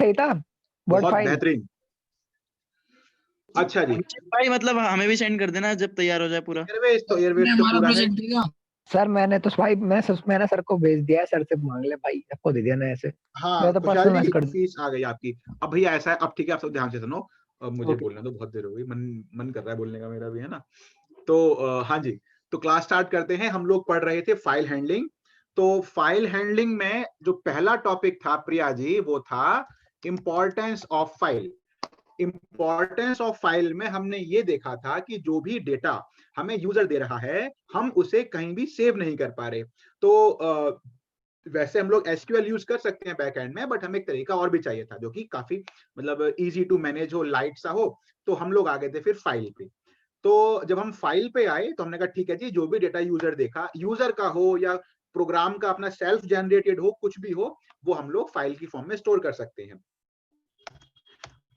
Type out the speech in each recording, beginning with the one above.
सही था वर्ड बहुत फाइल। बेहतरीन। अच्छा जी, भाई मतलब हमें भी सेंड कर देना जब तैयार हो जाए पूरा। एयरवेज तो पूरा है। सर मैंने तो भाई मैंने सर को भेज दिया है, सर से मांग ले भाई, आपको दे दिया ना ऐसे। हाँ मैं तो खुशहाल पर्सनल जी, मैसेज कर फीस आ गई आपकी। अब भैया ऐसा है, अब ठीक है, आप सब ध्यान से सुनो। अब मुझे ओके। बोलना तो बहुत देर हो गई, मन कर रहा है बोलने का मेरा भी, है ना। तो हाँ जी, तो क्लास स्टार्ट करते हैं। हम लोग पढ़ रहे थे फाइल हैंडलिंग। तो फाइल हैंडलिंग में जो पहला टॉपिक था प्रिया जी, वो था importance of file. Importance of file में हमने ये देखा था कि जो भी डेटा हमें यूजर दे रहा है, हम उसे कहीं भी सेव नहीं कर पा रहे। तो वैसे हम लोग एसक्यूएल यूज कर सकते हैं बैकएंड में, बट हमें एक तरीका और भी चाहिए था जो कि काफी मतलब इजी टू मैनेज हो, लाइट सा हो। तो हम लोग आ गए थे फिर फाइल पे। तो जब हम फाइल पे आए तो हमने कहा ठीक है जी, जो भी डेटा यूजर देखा, यूजर का हो या प्रोग्राम का अपना सेल्फ जनरेटेड हो, कुछ भी हो, वो हम लोग फाइल की फॉर्म में स्टोर कर सकते हैं।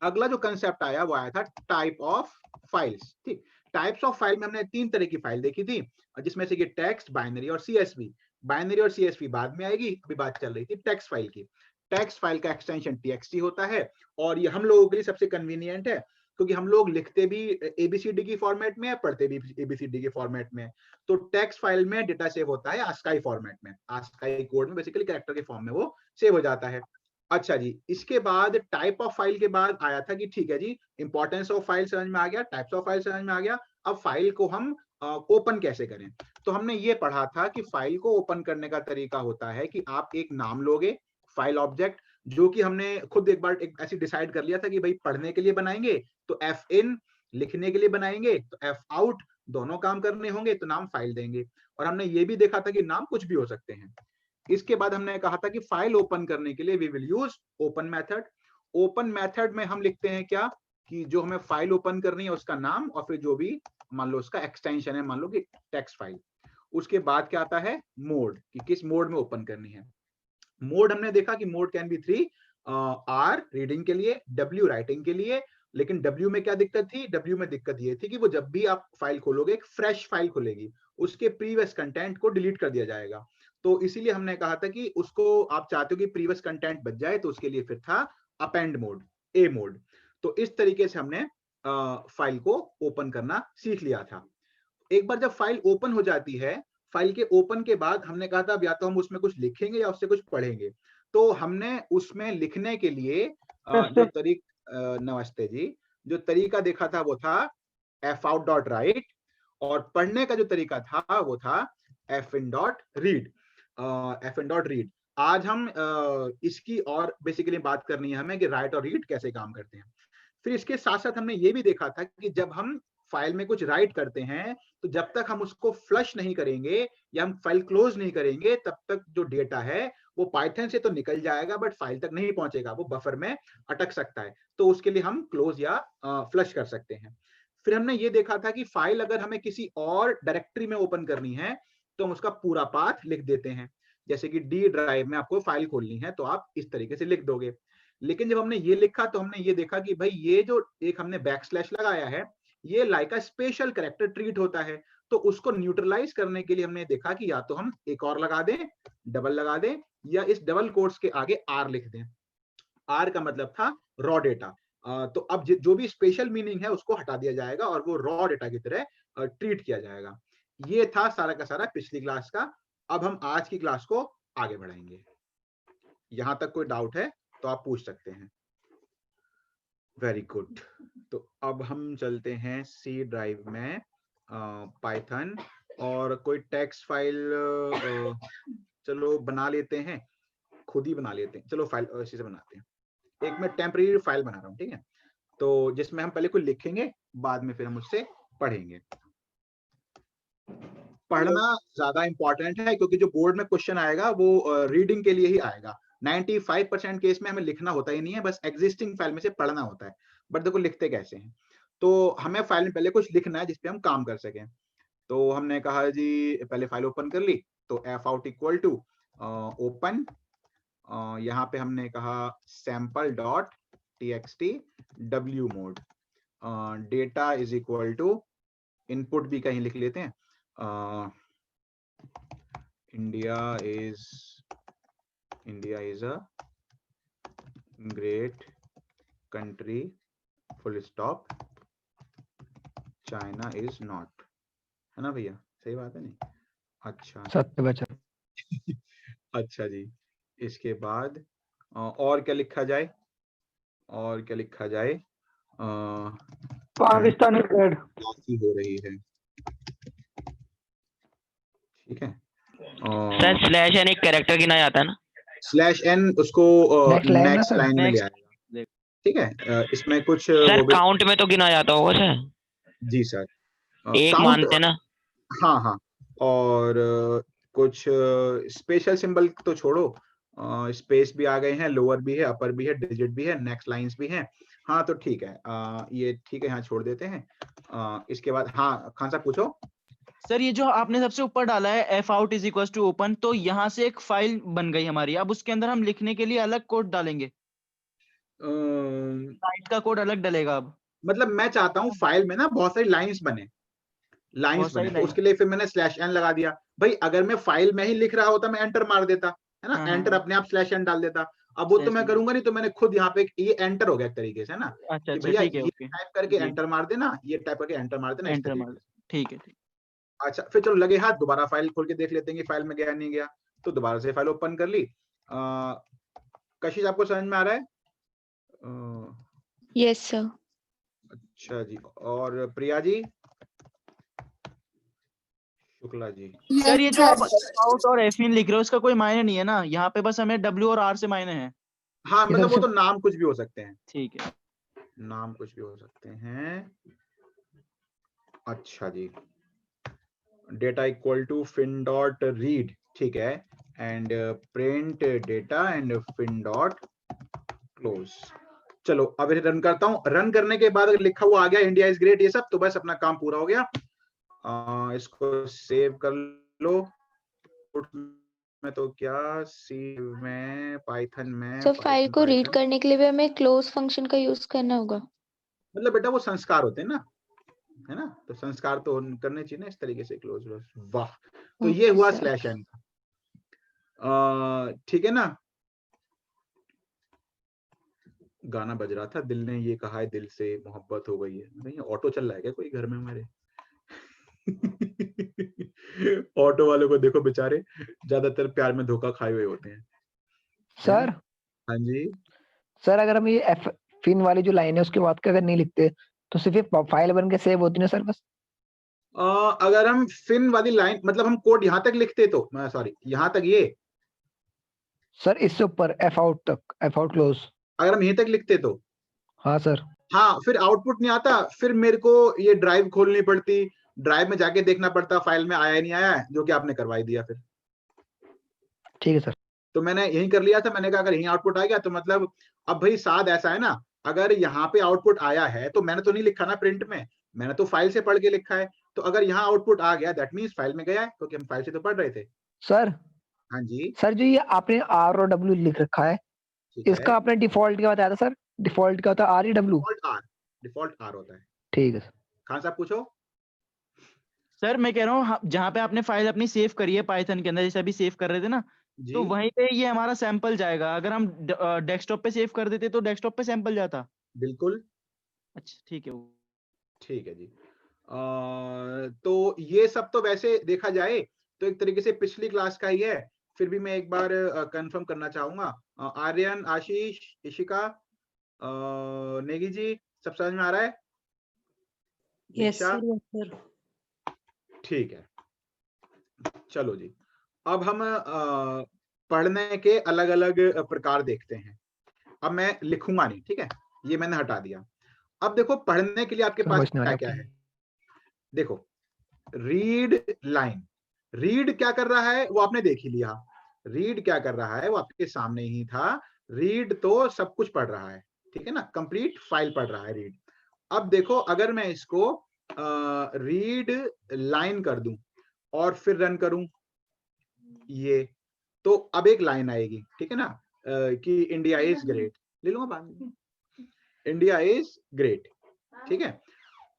अगला जो कंसेप्ट आया वो आया था टाइप ऑफ फाइल्स। ठीक, टाइप्स ऑफ फाइल में हमने 3 तरह की फाइल देखी थी, जिसमें से कि टेक्स्ट, बाइनरी और सीएसवी। बाइनरी और सीएसवी बाद में आएगी, अभी बात चल रही थी टेक्स्ट फाइल की। टेक्स्ट फाइल का एक्सटेंशन टीएक्सटी होता है, और ये हम लोगों के लिए सबसे कन्वीनियंट है, क्योंकि हम लोग लिखते भी एबीसीडी की फॉर्मेट में है, पढ़ते भी एबीसीडी के फॉर्मेट में। तो टेक्स्ट फाइल में डेटा सेव होता है आस्काई फॉर्मेट में, आस्काई कोड में, बेसिकली कैरेक्टर के फॉर्म में वो सेव हो जाता है। अच्छा जी, इसके बाद टाइप ऑफ फाइल के बाद आया था कि ठीक है जी, इंपॉर्टेंस ऑफ फाइल समझ में आ गया, टाइप्स ऑफ फाइल समझ में आ गया, अब फाइल को हम ओपन कैसे करें। तो हमने ये पढ़ा था कि फाइल को ओपन करने का तरीका होता है कि आप एक नाम लोगे, फाइल ऑब्जेक्ट, जो कि हमने खुद एक बार ऐसे डिसाइड कर लिया था कि भाई पढ़ने के लिए बनाएंगे तो एफ इन, लिखने के लिए बनाएंगे तो एफ आउट, दोनों काम करने होंगे तो नाम फाइल देंगे। और हमने ये भी देखा था कि नाम कुछ भी हो सकते हैं। इसके बाद हमने कहा था कि फाइल ओपन करने के लिए we will use open method. Open method में हम लिखते हैं क्या, कि जो हमें फाइल ओपन करनी है उसका नाम, और फिर जो भी मान लो उसका एक्सटेंशन है, मान लो कि टेक्स्ट फाइल। उसके बाद क्या आता है, मोड, कि किस मोड में ओपन करनी है। मोड हमने देखा कि mode can be 3, R reading के लिए, डब्ल्यू राइटिंग के लिए। लेकिन डब्ल्यू में क्या दिक्कत थी, डब्ल्यू में दिक्कत ये थी कि वो जब भी आप फाइल खोलोगे एक फ्रेश फाइल खुलेगी, उसके प्रीवियस कंटेंट को डिलीट कर दिया जाएगा। तो इसीलिए हमने कहा था कि उसको आप चाहते हो कि प्रीवियस कंटेंट बच जाए, तो उसके लिए फिर था अपेंड मोड, ए मोड। तो इस तरीके से हमने फाइल को ओपन करना सीख लिया था। एक बार जब फाइल ओपन हो जाती है, फाइल के ओपन के बाद हमने कहा था अब या तो हम उसमें कुछ लिखेंगे या उससे कुछ पढ़ेंगे। तो हमने उसमें लिखने के लिए जो नमस्ते जी, जो तरीका देखा था वो था fout.write, और पढ़ने का जो तरीका था वो था fin.read। fin.read आज हम इसकी और बेसिकली बात करनी है हमें कि राइट और रीड कैसे काम करते हैं। फिर इसके साथ साथ हमने ये भी देखा था कि जब हम फाइल में कुछ राइट करते हैं, तो जब तक हम उसको फ्लश नहीं करेंगे या हम फाइल क्लोज नहीं करेंगे, तब तक जो डेटा है वो पाइथन से तो निकल जाएगा, बट फाइल तक नहीं पहुंचेगा, वो बफर में अटक सकता है। तो उसके लिए हम क्लोज या फ्लश कर सकते हैं। फिर हमने ये देखा था कि फाइल अगर हमें किसी और डायरेक्टरी में ओपन करनी है, तो हम उसका पूरा पाथ लिख देते हैं। जैसे कि डी ड्राइव में आपको फाइल खोलनी है, तो आप इस तरीके से लिख दोगे। लेकिन जब हमने ये लिखा तो हमने ये देखा कि भाई ये जो एक हमने बैकस्लैश लगाया है, ये like a special character treat होता है। तो उसको न्यूट्रलाइज करने के लिए हमने देखा कि या तो हम एक और लगा दें, डबल लगा दें, या इस डबल कोट्स के आगे आर लिख दें। आर का मतलब था रॉ डेटा। तो अब जो भी स्पेशल मीनिंग है उसको हटा दिया जाएगा और वो रॉ डेटा की तरह ट्रीट किया जाएगा। ये था सारा का सारा पिछली क्लास का। अब हम आज की क्लास को आगे बढ़ाएंगे। यहां तक कोई डाउट है तो आप पूछ सकते हैं। Very good. तो अब हम चलते हैं सी ड्राइव में पाइथन, और कोई टेक्स्ट फाइल चलो बना लेते हैं, खुद ही बना लेते हैं। चलो फाइल इसी से बनाते हैं। एक मैं टेम्परेरी फाइल बना रहा हूँ, ठीक है, तो जिसमें हम पहले कुछ लिखेंगे, बाद में फिर हम उससे पढ़ेंगे। पढ़ना ज्यादा इंपॉर्टेंट है, क्योंकि जो बोर्ड में क्वेश्चन आएगा वो रीडिंग के लिए ही आएगा। 95% केस में हमें लिखना होता ही नहीं है, बस एग्जिस्टिंग फाइल में से पढ़ना होता है। बट देखो लिखते कैसे हैं, तो हमें फाइल में पहले कुछ लिखना है जिसपे हम काम कर सकें। तो हमने कहा जी पहले फाइल ओपन कर ली, तो fout इक्वल टू ओपन, यहाँ पे हमने कहा sample.txt w mode, data is equal to, input भी कहीं लिख लेते हैं, India is a great country full stop, China is not, है ना भैया? सही बात है नहीं? अच्छा सत्य वचन। अच्छा जी, इसके बाद और क्या लिखा जाए? और क्या लिखा जाए? Pakistan is dead. काफी हो रही है, ठीक है। सर स्लैश एन एक कैरेक्टर गिना जाता है ना? स्लैश एन उसको Next line ना नेक्स्ट सर? लाइन में ले Next. आएगा, ठीक है। इसमें कुछ सर वो भी, काउंट में तो गिना जाता होगा सर, जी सर, एक काउंट, मानते ना। हाँ हाँ, और कुछ स्पेशल सिंबल तो छोड़ो, स्पेस भी आ गए हैं, लोअर भी है, अपर भी है, डिजिट भी है, नेक्स्ट लाइंस भी हैं। हाँ तो ठीक है, ये ठीक है, यहाँ छोड़ देते हैं। इसके बाद हाँ खान साहब पूछो। सर ये जो आपने सबसे ऊपर डाला है F out is equal to open, तो यहाँ से एक फाइल बन गई हमारी। अब उसके अंदर हम लिखने के लिए अलग कोड डालेंगे, साइट का कोड अलग डलेगा अब। मतलब मैं चाहता हूँ फाइल में ना बहुत सारी लाइंस बने, बहुत सारी तो लाइन। उसके लिए फिर मैंने स्लैश एन लगा दिया। भाई अगर मैं फाइल में ही लिख रहा होता मैं एंटर मार देता, है ना, हाँ, एंटर हाँ। अपने आप स्लैश एन डाल देता। अब वो तो Slash मैं N। करूंगा नहीं, तो मैंने खुद यहाँ पे ये एंटर हो गया एक तरीके से, है ना, अच्छा कि अच्छा, भैया ठीक है, ये ओके। टाइप करके जी, एंटर मार देना, ये टाइप करके एंटर मार देना, इस एंटर तरीके मार, से। ठीक है, ठीक। अच्छा फिर चलो लगे हाथ, दोबारा फाइल खोल के देख लेते हैं कि फाइल में गया नहीं गया, तो दोबारा से फाइल ओपन कर ली। कशिश आपको समझ में आ रहा है? Yes sir. अच्छा जी, और प्रिया जी, शुक्ला जी? सर ये जो आप आउट और एफ इन लिख रहे हो इसका कोई मायने नहीं है ना, यहाँ पे बस हमें डब्ल्यू और आर से मायने हैं। हाँ ये मतलब वो सबसे तो नाम कुछ भी हो सकते हैं, ठीक है। नाम कुछ भी हो सकते हैं। अच्छा जी, data equal to fin dot read, ठीक है, and print data and fin dot close. चलो अब इसे रन करता हूँ। रन करने के बाद अगर लिखा हुआ आ गया इंडिया इज ग्रेट ये सब, तो बस अपना काम पूरा हो गया। इसको सेव कर लो में, तो क्या सी में, पाइथन में, सर फाइल को रीड पाइथन, करने के लिए भी हमें क्लोज फंक्शन का यूज करना होगा। मतलब बेटा वो संस्कार होते हैं ना, है ना, तो संस्कार तो करने चाहिए ना इस तरीके से, क्लोज। वाह, तो ये ओके हुआ सर। स्लैश एन का, ठीक है ना। गाना बज रहा था, दिल ने ये कहा है दिल से मोहब्बत हो गई है। नहीं ऑटो चल रहा है क्या कोई घर में हमारे? ऑटो वालों को देखो बेचारे ज्यादातर प्यार में धोखा खाए हुए होते हैं। सर। हाँ जी सर अगर हम ये एफ फिन वाली जो लाइन है उसके बाद का अगर नहीं लिखते तो सिर्फ फाइल बन के सेव होती ना सर बस? अगर हम फिन वाली लाइन, मतलब हम कोड यहाँ तक लिखते तो, सॉरी यहाँ तक, ये सर इससे ऊपर एफ आउट तक, एफ आउट क्लोज। अगर हम यहीं तक लिखते तो, हाँ सर। हाँ फिर आउटपुट नहीं आता, फिर मेरे को ये ड्राइव खोलनी पड़ती, ड्राइव में जाके देखना पड़ता फाइल में आया नहीं आया, जो कि आपने करवाई दिया फिर। ठीक है सर। तो मैंने यही कर लिया था, मैंने कहा अगर यही आउटपुट आ गया तो मतलब, अब भाई साथ ऐसा है ना, अगर यहाँ पे आउटपुट आया है तो मैंने तो नहीं लिखा ना प्रिंट में, मैंने तो फाइल से पढ़ के लिखा है, तो अगर यहाँ आउटपुट आ गया दैट मीन्स फाइल में गया है, क्योंकि हम फाइल से तो पढ़ रहे थे। सर। हाँ जी सर जो ये आपने आर और डब्ल्यू लिख रखा है, ठीक है, इसका आपने डिफॉल्ट क्या बताया था सर? डिफॉल्ट क्या होता है? R E W? Default R होता है। ठीक है सर। खान साहब पूछो। सर मैं कह रहा हूँ जहाँ पे आपने फाइल अपनी सेव करी है पाइथन के अंदर, जैसे अभी सेव कर रहे थे ना, जी तो वहीं पे ये हमारा सैंपल जाएगा। अगर हम डेस्कटॉप पे सेव कर देते तो डेस्कटॉप पे सैंपल जाता। बिल्कुल अच्छा ठीक है। ठीक है जी। तो ये सब तो वैसे देखा जाए तो एक तरीके से पिछली क्लास का ही है, फिर भी मैं एक बार कंफर्म करना चाहूंगा। आर्यन, आशीष, इशिका, नेगी जी, सब समझ में आ रहा है? यस दीक्षा? सर। ठीक है, चलो जी, अब हम पढ़ने के अलग अलग प्रकार देखते हैं। अब मैं लिखूंगा नहीं, ठीक है, ये मैंने हटा दिया। अब देखो पढ़ने के लिए आपके पास समझ नहीं आ क्या रहा क्या है। देखो रीड लाइन, रीड क्या कर रहा है वो आपने देख ही लिया, रीड क्या कर रहा है वो आपके सामने ही था। रीड तो सब कुछ पढ़ रहा है, ठीक है ना, कंप्लीट फाइल पढ़ रहा है रीड। अब देखो अगर मैं इसको रीड लाइन कर दूं और फिर रन करूं ये, तो अब एक लाइन आएगी, ठीक है ना, कि इंडिया इज ग्रेट, ले लूंगा बाद में, इंडिया इज ग्रेट, ठीक है।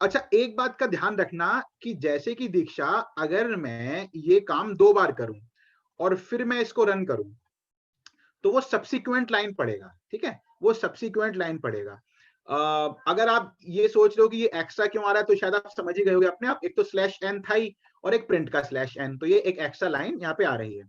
अच्छा एक बात का ध्यान रखना कि जैसे कि दीक्षा, अगर मैं ये काम 2 बार करूं और फिर मैं इसको रन करूं तो वो सब्सिक्वेंट लाइन पड़ेगा, ठीक है, वो सब्सिक्वेंट लाइन पढ़ेगा। अगर आप ये सोच रहे हो कि ये एक्स्ट्रा क्यों आ रहा है, तो शायद आप समझ ही गए होगे अपने आप। एक तो स्लैश एन था ही और एक प्रिंट का स्लैश एन, तो ये एक एक्स्ट्रा लाइन यहाँ पे आ रही है।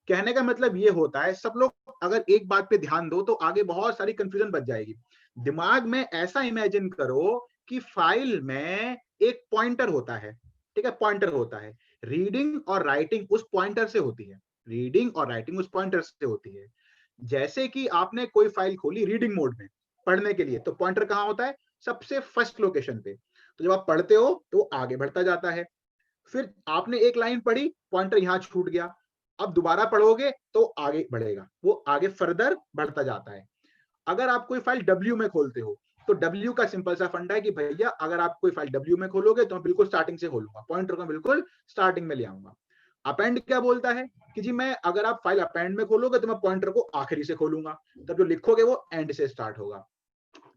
कहने का मतलब ये होता है, सब लोग अगर एक बात पे ध्यान दो तो आगे बहुत सारी कंफ्यूजन बच जाएगी। दिमाग में ऐसा इमेजिन करो कि फाइल में एक पॉइंटर होता है, ठीक है, पॉइंटर होता है। रीडिंग और राइटिंग उस पॉइंटर से होती है, रीडिंग और राइटिंग उस पॉइंटर से होती है। जैसे कि आपने कोई फाइल खोली रीडिंग मोड में पढ़ने के लिए, तो पॉइंटर कहाँ होता है? सबसे फर्स्ट लोकेशन पे। तो जब आप पढ़ते हो तो आगे बढ़ता जाता है। फिर आपने एक लाइन पढ़ी, पॉइंटर यहाँ छूट गया, अब दोबारा पढ़ोगे तो आगे बढ़ेगा, वो आगे फर्दर बढ़ता जाता है। अगर आप कोई फाइल W में खोलते हो तो W का सिंपल सा फंडा है कि भैया अगर आप कोई फाइल W में खोलोगे तो मैं बिल्कुल स्टार्टिंग से खोलूंगा, पॉइंटर को बिल्कुल स्टार्टिंग में ले आऊंगा। अपेंड क्या बोलता है कि जी मैं अगर आप फाइल अपेंड में खोलोगे तो मैं पॉइंटर को आखिरी से खोलूंगा, तब जो लिखोगे वो एंड से स्टार्ट होगा।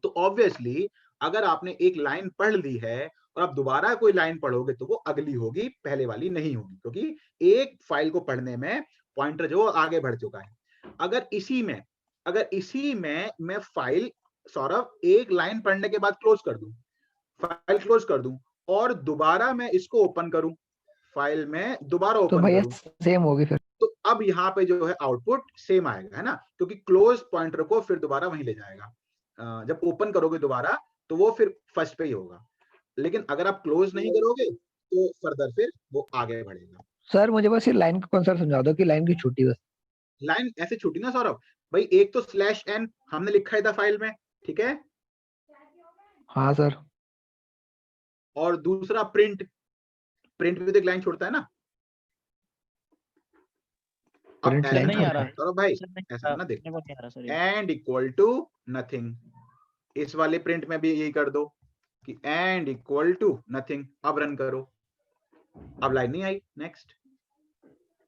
तो ऑब्वियसली अगर आपने एक लाइन पढ़ ली है और आप दोबारा कोई लाइन पढ़ोगे तो वो अगली होगी, पहले वाली नहीं होगी, क्योंकि एक फाइल को पढ़ने में पॉइंटर जो आगे बढ़ चुका है। अगर इसी में मैं फाइल, सौरभ, एक लाइन पढ़ने के बाद क्लोज कर दूं, फाइल क्लोज कर दूं और दोबारा मैं इसको ओपन करूं, फाइल में दोबारा तो ओपन भैया करूं, सेम होगी फिर। तो अब यहाँ पे जो है आउटपुट सेम आएगा, है ना, क्योंकि क्लोज पॉइंटर को फिर दोबारा वहीं ले जाएगा। जब ओपन करोगे दोबारा तो वो फिर फर्स्ट पे ही होगा, लेकिन अगर आप क्लोज नहीं करोगे तो फर्दर फिर वो आगे बढ़ेगा। सर मुझे बस ये लाइन का कॉन्सेप्ट समझा दो कि लाइन की छुट्टी बस। लाइन ऐसे छूटी ना सौरभ भाई, एक तो स्लैश एन हमने लिखा ही था फाइल में, ठीक है, हाँ सर। और दूसरा प्रिंट भी तो एक लाइन छोड़ता है ना। अब प्रिंट सर लाइन नहीं आ छोड़ता रहा है। सौरभ भाई सर नहीं ऐसा आ है ना, रहा, देख, मेरे को नहीं आ रहा सर ये। एंड इक्वल टू नथिंग, इस वाले प्रिंट में भी यही कर दो कि एंड इक्वल टू नथिंग। अब रन करो, अब लाइन नहीं आई, नेक्स्ट।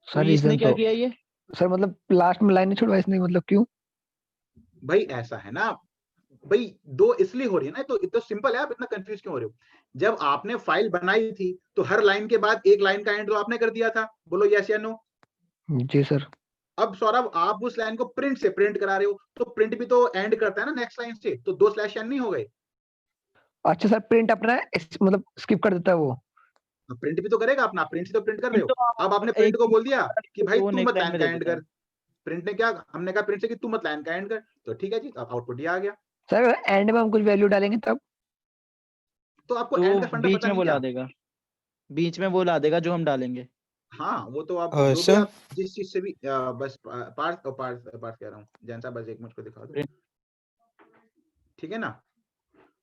सर तो इसने रीजन क्या तो किया ये? सर मतलब लास्ट में लाइन नहीं छुड़वाई इसने, मतलब क्यों? भाई ऐसा है ना भाई, दो इसलिए हो रही है ना, तो इतना सिंपल है, आप इतना कंफ्यूज क्यों हो रहे हो? जब आपने फाइल बनाई थी तो हर लाइन के बाद एक लाइन का एंड तो आपने कर दिया था, बोलो यस या नो। जी सर। अब सौरभ आप उस लाइन को प्रिंट से प्रिंट करा रहे हो, तो प्रिंट भी तो एंड करता है ना नेक्स्ट लाइन से, तो दो स्लैश एन नहीं हो गए? अच्छा सर, प्रिंट अपना मतलब स्किप कर देता है वो। प्रिंट भी तो करेगा अपना, प्रिंट से तो प्रिंट कर रहे तो हो। अब आपने एक प्रिंट को चीज बोल दिया कि भाई वो तू नेक्स्ट मत लाइन लाइन में का दे एंड देता है। कर, प्रिंट ने क्या, हमने कहा प्रिंट से कि तू मत लाइन का एंड कर, तो ठीक है जी, अब आउटपुट ये आ गया। सर एंड में हम कुछ वैल्यू डालेंगे तब? तो आपको तो एंड वो का फंडा बीच पता में नहीं बुला क्या? देगा, बीच में वो ला देगा जो हम डालेंगे। हाँ वो तो आप जो भी सर आप जिस चीज से भी बस पार्ट कह रहा हूँ जैन साहब, बस एक मुझको दिखा दो, प्रिंट। ठीक है ना।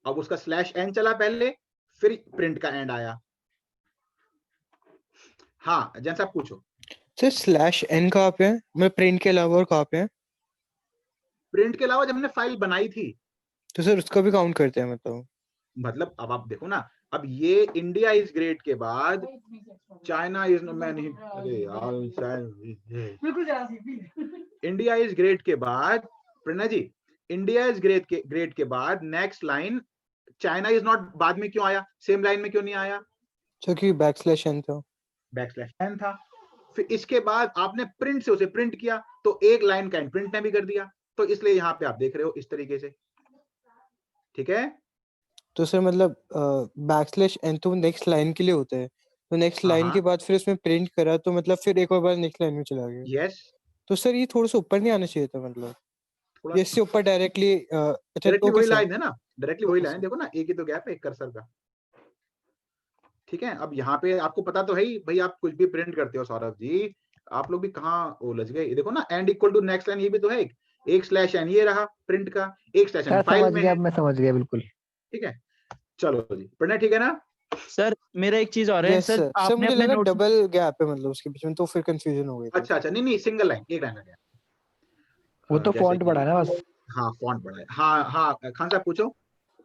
अब उसका स्लैश एन चला पहले, फिर प्रिंट का एंड आया। हाँ जैन साहब पूछो। सर स्लैश एन कहाँ पे है? मैं प्रिंट के अलावा और कहाँ पे है? प्रिंट के अलावा जब हमने फाइल बनाई थी, तो सर उसका भी काउंट करते हैं मतलब अब आप देखो ना, अब ये इंडिया इज ग्रेट के बाद चाइना इज, मैं नहीं, अरे यार इंडिया इज ग्रेट के बाद, प्रणय जी, इंडिया इज ग्रेट के बाद next line China is not बाद में क्यों आया, सेम लाइन में क्यों नहीं आया? क्योंकि बैकस्लैश एन था। बैकस्लैश एन था। फिर इसके बाद आपने प्रिंट से उसे प्रिंट किया, तो एक लाइन का एंड प्रिंट ने भी कर दिया, तो इसलिए यहाँ पे आप देख रहे हो इस तरीके से, ठीक है। तो सर मतलब बैकस्लैश एन तो नेक्स्ट लाइन के लिए होता है, तो नेक्स्ट लाइन के बाद फिर उसमें प्रिंट करा तो मतलब फिर एक और बार नेक्स्ट लाइन में चला गया। यस, तो सर ये थोड़ा सा ऊपर नहीं आना चाहिए था, मतलब थोड़ा ये इससे ऊपर डायरेक्टली अच्छा डायरेक्टली ओके वही सर। लाइन है ना, डायरेक्टली वही ओके लाइन, सर। देखो ना एक ही तो गैप है एक कर्सर का, ठीक है। अब यहाँ पे आपको पता तो है ही भाई, आप कुछ भी प्रिंट करते हो सौरभ जी, आप लोग भी कहाँ उलझ गए, ये देखो ना end equal to next line, ये भी तो है, एक स्लैश एन ये रहा प्रिंट का, एक स्लैश एन सर फाइल समझ में गया, है, अब मैं समझ गया बिल्कुल। ठीक है। चलो जी प्रणय, ठीक है ना। सर मेरा एक चीज और है यस सर, सर। सर आपने मुझे अपने लगा नोट्स डबल गैप है मतलब उसके बीच में, तो फिर कंफ्यूजन हो गई थी। अच्छा नहीं नहीं, सिंगल लाइन, एक लाइन का गैप, वो तो जैसे फॉन्ट कि बढ़ा है ना बस। हाँ फॉन्ट बड़ा है, हाँ हाँ खान साहब पूछो।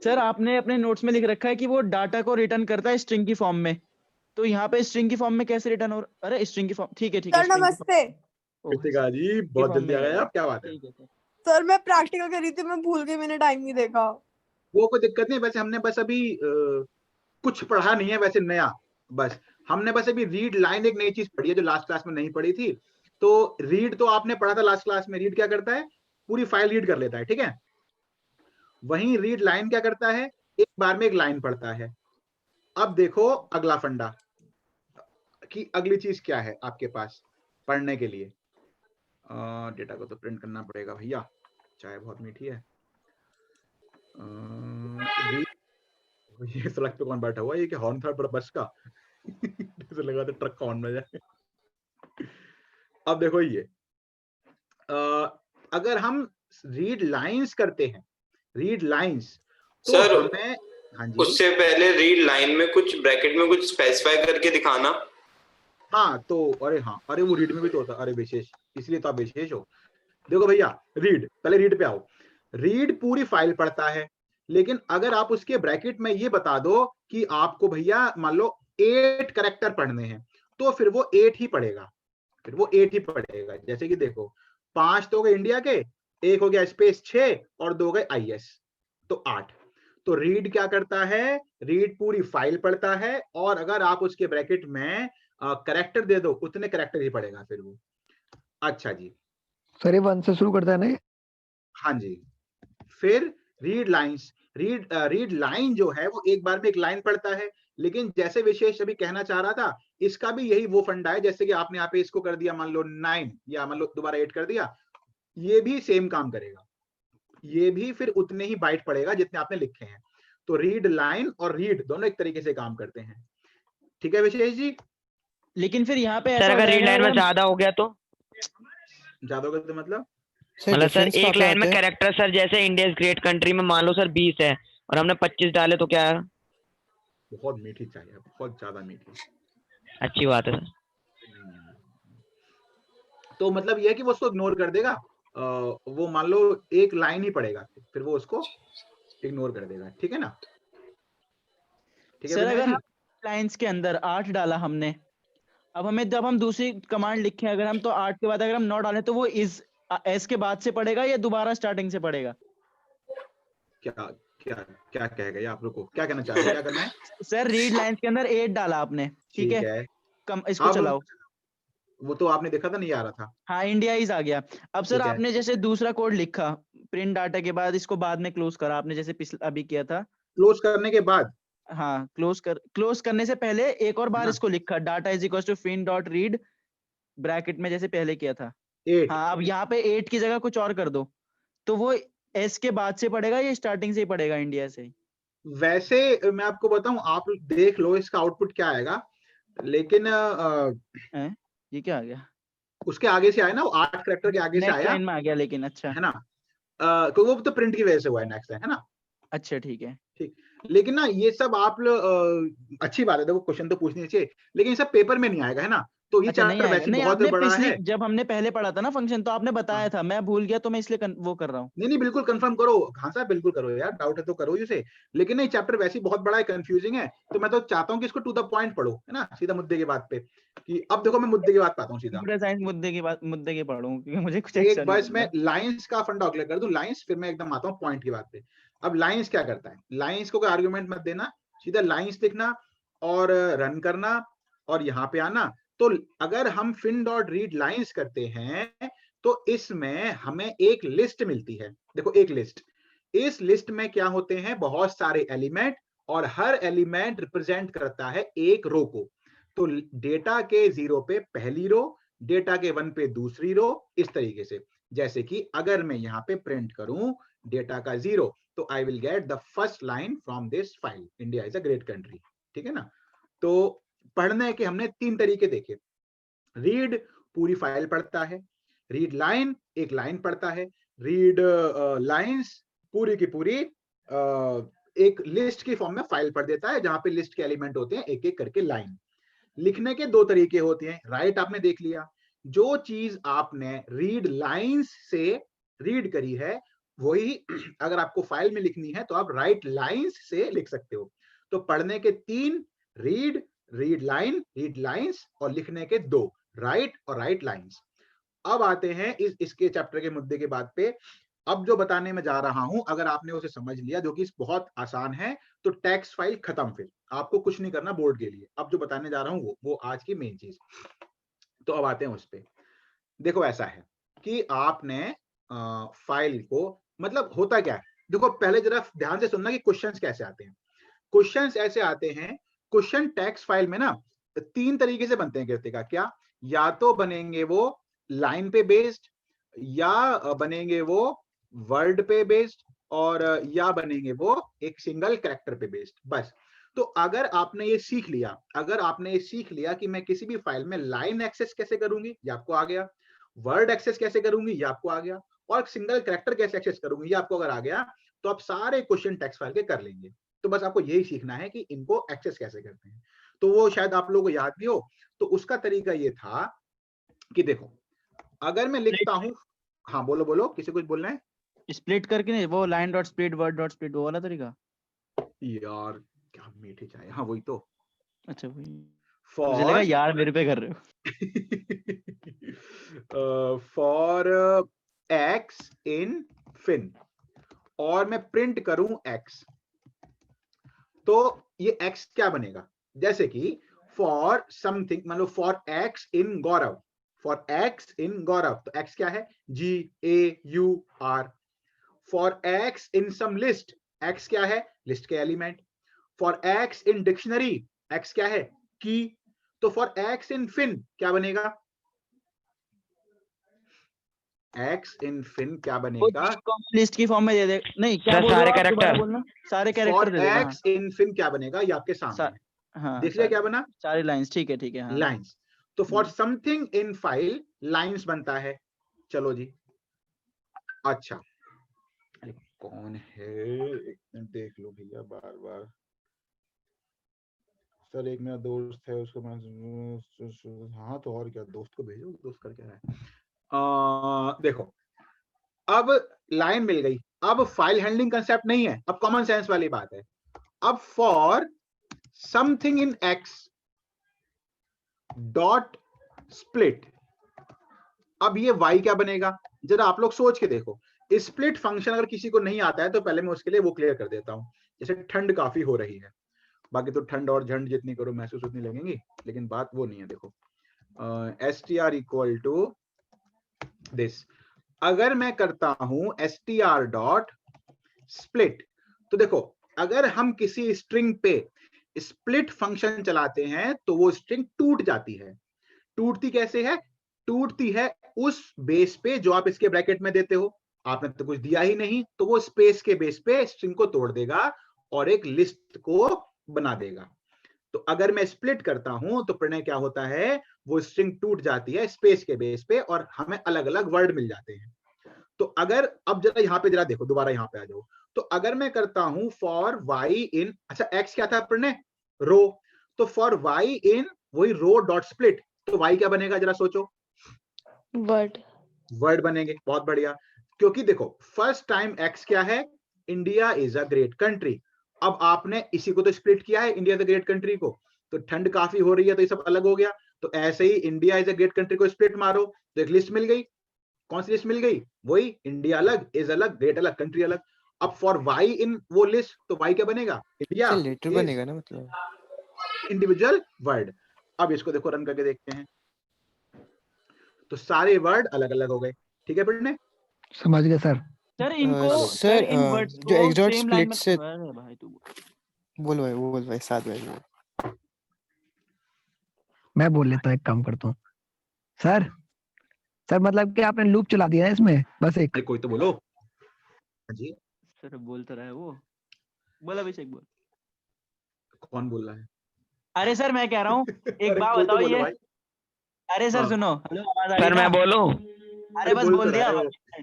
सर आपने अपने नोट्स में लिख रखा है कि वो डाटा को रिटर्न करता है स्ट्रिंग की फॉर्म में, तो यहाँ पे स्ट्रिंग की फॉर्म में कैसे रिटर्न हो, अरे स्ट्रिंग की फॉर्म, ठीक है सर string की नमस्ते। form- ओह, कृतिका जी की बहुत form जल्दी आ में गए है। आप, क्या बात है। ठीक है सर। सर मैं प्रैक्टिकल कर रही थी, मैं भूल गई, मैंने टाइम नहीं देखा। वो कोई दिक्कत नहीं, वैसे हमने बस अभी कुछ पढ़ा नहीं है वैसे नया, बस हमने बस अभी रीड लाइन एक नई चीज पढ़ी है जो लास्ट क्लास में नहीं पढ़ी थी। तो रीड तो आपने पढ़ा था लास्ट क्लास में, रीड क्या करता है, पूरी फाइल रीड कर लेता है, ठीक है। वहीं रीड लाइन क्या करता है, एक बार में एक लाइन पढ़ता है। अब देखो अगला फंडा कि अगली चीज क्या है आपके पास पढ़ने के लिए। डेटा को तो प्रिंट करना पड़ेगा भैया, चाय बहुत मीठी है। ये सड़क पे कौन बैठा हुआ है, ये क्या हॉर्न था बड़ा बस का जैसे लगा था ट्रक का हॉर्न बजा है। अब देखो ये अगर हम रीड लाइंस करते हैं, रीड लाइंस, तो सर हमें, हाँ जी, उससे पहले रीड लाइन में कुछ ब्रैकेट में कुछ स्पेसिफाई करके दिखाना। हाँ तो अरे हाँ, अरे वो रीड में भी तो होता, अरे विशेष, इसलिए तो आप विशेष हो। देखो भैया रीड, पहले रीड पे आओ। रीड पूरी फाइल पढ़ता है, लेकिन अगर आप उसके ब्रैकेट में ये बता दो कि आपको भैया मान लो 8 कैरेक्टर पढ़ने हैं, तो फिर वो 8 ही पढ़ेगा, फिर वो 8 ही पढ़ेगा। जैसे कि देखो 5 तो हो गए इंडिया के, 1 हो गया स्पेस 6 और 2 गए IS, तो 8। तो रीड क्या करता है, रीड पूरी फाइल पढ़ता है, और अगर आप उसके ब्रैकेट में कैरेक्टर दे दो, उतने कैरेक्टर ही पढ़ेगा फिर वो। अच्छा जी, सर ये 1 से शुरू करता है ना ये? हाँ जी। फिर रीड लाइंस, रीड लाइन जो है वो एक बार में एक लाइन पढ़ता है, लेकिन जैसे विशेष अभी कहना चाह रहा था, इसका भी यही वो फंडा है, जैसे कि आपने यहाँ पे इसको कर दिया मान लो 9 या मान लो दोबारा 8 कर दिया, ये भी सेम काम करेगा, ये भी फिर उतने ही बाइट पड़ेगा जितने आपने लिखे हैं। तो रीड लाइन और रीड दोनों एक तरीके से काम करते हैं। ठीक है विशेष जी? लेकिन फिर यहाँ पे सर ऐसा हो अगर रीड जाएगा लाइन में अगर ज्यादा हो गया तो? ज्यादा होगा तो मतलब मतलब सर डिफरेंस एक कहाँ पे लाइन में आते हैं? कैरेक्टर सर जैसे इंडिया इज ग्रेट कंट्री में मान लो सर 20 है और हमने 25 डाले तो क्या है? बहुत मीठी चाहिए, बहुत ज्यादा मीठी। अच्छी बात है सर। तो मतलब ये है कि वो उसको इग्नोर कर देगा, वो मान लो एक लाइन ही पढ़ेगा, फिर वो उसको इग्नोर कर देगा। ठीक है ना? ठीक है सर विनय अगर जी? हम लाइंस के अंदर 8 डाला हमने, अब हमें जब हम दूसरी कमांड लिखें अगर हम, तो 8 के बाद अगर हम 9 डालें तो वो इस एस के बाद से पढ़ेगा या दोबारा स्टार्टिंग से पढ़ेगा? क्या क्या क्या कहेगा ये, आप लोग को क्या कहना चाह रहे हैं, क्या करना है? सर रीड लाइंस के अंदर 8 डाला आपने, ठीक ठीक है, है, इसको अब चलाओ। वो तो आपने देखा था नहीं आ रहा था। हाँ इंडिया इज आ गया। अब सर ठीक है, आपने जैसे दूसरा कोड लिखा प्रिंट डाटा के बाद, इसको बाद में क्लोज करा आपने जैसे अभी किया था। क्लोज करने के बाद हाँ क्लोज करने से पहले एक और बार ना इसको लिखा data is equal to fin dot read bracket में जैसे पहले किया था। 8। हाँ अब यहाँ पे 8 की जगह कुछ और कर दो, तो वो एस के बाद से पढ़ेगा या स्टार्टिंग से ही पढ़ेगा इंडिया से ही? वैसे मैं आपको बताऊं, आप देख लो इसका आउटपुट क्या आएगा, लेकिन ये क्या आ गया? उसके आगे से आया ना, वो 8 कैरेक्टर के आगे से नेक्स्ट आया, लाइन में आ गया लेकिन। अच्छा है ना? क्योंकि वो तो प्रिंट की वजह से हुआ है नेक्स्ट लाइन, है ना? अच्छा ठीक है। ठीक, लेकिन ना ये सब आप अच्छी बात है, देखो क्वेश्चन तो पूछनी चाहिए, लेकिन ये सब पेपर में नहीं आएगा, है ना? तो ये अच्छा नहीं चैप्टर आएगा, वैसे नहीं बहुत आपने बड़ा पिछली है। जब हमने पहले पढ़ा था ना फंक्शन, तो आपने बताया हाँ। था, मैं भूल गया तो मैं इसलिए वो कर रहा हूँ। नहीं बिल्कुल कंफर्म करो, हाँ साहब बिल्कुल करो यार, डाउट है तो करो इसे, लेकिन नहीं चैप्टर वैसे ही बहुत बड़ा है, कंफ्यूजिंग है, तो मैं तो चाहता हूँ कि इसको टू द पॉइंट पढ़ो, है ना, सीधा मुद्दे की बात पे। कि अब देखो मैं मुद्दे की बात पाता हूँ सीधा, कंप्यूटर साइंस मुद्दे के पढ़ूँ क्योंकि मुझे कुछ एक एक्स्ट्रा नहीं बस मैं पढ़ना। लाइंस का फंडा क्लियर कर दूं, लाइंस, फिर मैं एकदम आता हूँ पॉइंट की बात पे। अब लाइंस क्या करता है, लाइंस को कोई आर्गुमेंट मत देना, सीधा लाइंस लिखना और रन करना और यहाँ पे आना। तो अगर हम फिन डॉट रीड लाइंस करते हैं तो इसमें हमें एक लिस्ट मिलती है। देखो एक लिस्ट, इस लिस्ट में क्या होते हैं, बहुत सारे एलिमेंट, और हर एलिमेंट रिप्रेजेंट करता है एक रो को। तो डेटा के 0 पे पहली रो, डेटा के 1 पे दूसरी रो, इस तरीके से। जैसे कि अगर मैं यहाँ पे प्रिंट करूं डेटा का 0, तो I will get the first line from this file, India is a great country. ठीक है ना? तो पढ़ने के हमने 3 तरीके देखे, रीड पूरी फाइल पढ़ता है, रीड लाइन एक लाइन पढ़ता है, रीड लाइंस पूरी की पूरी एक लिस्ट की फॉर्म में फाइल पढ़ देता है, जहां पे लिस्ट के एलिमेंट होते हैं एक एक करके लाइन। लिखने के 2 तरीके होते हैं, राइट आपने देख लिया, जो चीज आपने रीड लाइंस से रीड करी है वही अगर आपको फाइल में लिखनी है तो आप राइट लाइंस से लिख सकते हो। तो पढ़ने के 3, read, read line, read lines, और लिखने के 2, राइट और राइट लाइंस। अब आते हैं इसके चैप्टर के मुद्दे के बाद पे। अब जो बताने में जा रहा हूं, अगर आपने उसे समझ लिया, जो कि बहुत आसान है, तो टेक्स्ट फाइल खत्म, फिर आपको कुछ नहीं करना बोर्ड के लिए। अब जो बताने जा रहा हूं वो आज की मेन चीज। तो अब आते हैं उस पे। देखो ऐसा है कि आपने फाइल को, मतलब होता क्या है, देखो पहले जरा ध्यान से सुनना कि क्वेश्चंस कैसे आते हैं। क्वेश्चंस ऐसे आते हैं, क्वेश्चन टेक्स्ट फाइल में ना 3 तरीके से बनते हैं कृतिका। क्या? या तो बनेंगे वो लाइन पे बेस्ड, या बनेंगे वो वर्ड पे बेस्ड, और या बनेंगे वो एक सिंगल कैरेक्टर पे बेस्ड, बस। तो अगर आपने ये सीख लिया कि मैं किसी भी फाइल में लाइन एक्सेस कैसे करूंगी, ये आपको आ गया, वर्ड एक्सेस कैसे करूंगी, ये आपको आ गया, और सिंगल कैरेक्टर कैसे एक्सेस करूंगी, ये आपको अगर आ गया, तो आप सारे क्वेश्चन टेक्स्ट फाइल के कर लेंगे। तो बस आपको यही सीखना है कि इनको एक्सेस कैसे करते हैं। तो वो शायद आप लोगों को याद भी हो। तो उसका तरीका ये था कि देखो, अगर मैं लिखता हूं, हाँ बोलो बोलो, किसी कुछ बोलना है? स्प्लिट करके नहीं, वो line dot split, word dot split, वो वाला तरीका। यार क्या मीठी चाय, हाँ वही तो। अच्छा वही, मुझे फॉर लगा यार मेरे पे कर रहे हो। फॉर एक्स इन फिन, और मैं प्रिंट करूं एक्स, तो ये एक्स क्या बनेगा? जैसे कि फॉर समथिंग, मान लो for X in Gaurav, for X in Gaurav, तो एक्स क्या है? GAUR। For X in some list, X क्या है? लिस्ट के element. For X in dictionary, X क्या है? की। तो फॉर एक्स इन फिन क्या बनेगा? एक्स इन फिन क्या बनेगा? लिस्ट की फॉर्म में दे दे, नहीं क्या सर, बोल रहे सारे हो आप? दोबारा कैरेक्टर। बोलना। सारे फॉर कैरेक्टर दे देगा। एक्स इन फिन क्या बनेगा? ये आपके सामने है। हाँ, देख लिया क्या बना? सारी लाइंस, ठीक है हाँ। लाइंस। तो for something in file lines बनता है। चलो जी, अच्छा, अरे कौन है, एक मिनट देख लो भैया, बार बार। सर एक मेरा दोस्त है, उसको मैं, हाँ तो और क्या, दोस्त को भेजो, दोस्त कर क्या रहा है। देखो, अब लाइन मिल गई, अब फाइल हैंडलिंग कंसेप्ट नहीं है, अब कॉमन सेंस वाली बात है। अब for something in x dot split, अब ये y क्या बनेगा? जरा आप लोग सोच के देखो। स्प्लिट फंक्शन अगर किसी को नहीं आता है तो पहले मैं उसके लिए वो क्लियर कर देता हूं। जैसे ठंड काफी हो रही है, बाकी तो ठंड और झंड जितनी करो महसूस उतनी लगेंगी, लेकिन बात वो नहीं है। देखो str इक्वल टू दिस, अगर मैं करता हूं str डॉट स्प्लिट, तो देखो अगर हम किसी स्ट्रिंग पे स्प्लिट फंक्शन चलाते हैं तो वो स्ट्रिंग टूट जाती है। टूटती कैसे है? टूटती है उस बेस पे जो आप इसके ब्रैकेट में देते हो। आपने तो कुछ दिया ही नहीं, तो वो स्पेस के बेस पे स्ट्रिंग को तोड़ देगा और एक लिस्ट को बना देगा। तो अगर मैं स्प्लिट करता हूं तो प्रणय क्या होता है? वो स्ट्रिंग टूट जाती है स्पेस के बेस पे और हमें अलग अलग वर्ड मिल जाते हैं। तो अगर अब जरा यहां पे जरा देखो, दोबारा यहां पे आ जाओ। तो अगर मैं करता हूं फॉर y इन, अच्छा x क्या था प्रणय? रो। तो फॉर y इन वही रो डॉट स्प्लिट, तो y क्या बनेगा जरा सोचो? वर्ड। वर्ड बनेंगे। बहुत बढ़िया, क्योंकि देखो फर्स्ट टाइम x क्या है? India is a great country. अब आपने इसी को तो स्प्लिट किया है, India is a great country को। तो ठंड काफी हो रही है तो ये सब अलग हो गया। तो ऐसे ही India is a great country को स्प्लिट मारो तो एक लिस्ट मिल गई। कौन सी लिस्ट मिल गई? वही इंडिया अलग, इज अलग, ग्रेट अलग, कंट्री अलग। अब फॉर y इन वो लिस्ट, तो y क्या बनेगा? इंडिया लेटर बनेगा ना, मतलब इंडिविजुअल वर्ड। अब इसको देखो रन करके देखते हैं, तो सारे वर्ड अलग अलग हो गए। ठीक है बेटे? समझ गए सर। सर इनको, सर, इन वर्ड्स जो को x dot same line split में, से, अरे भाई तू बोल भाई साथ में। मैं बोल लेता हूँ, एक काम करता हूँ सर। सर मतलब कि आपने लूप चला दिया है इसमें, बस एक। कोई तो बोलो। हाँ जी, सर बोल तो रहा है वो, बोल अभिषेक बोल। कौन बोल रहा है? अरे सर मैं कह रहा हूँ, एक अरे बात कोई तो बताओ बोलो ये। भाई। अरे सर हाँ। सुनो, हेलो आवाज आ रही सर ना? मैं बोलूं? अरे बस बोल बोल तो दिया। रहा है वो।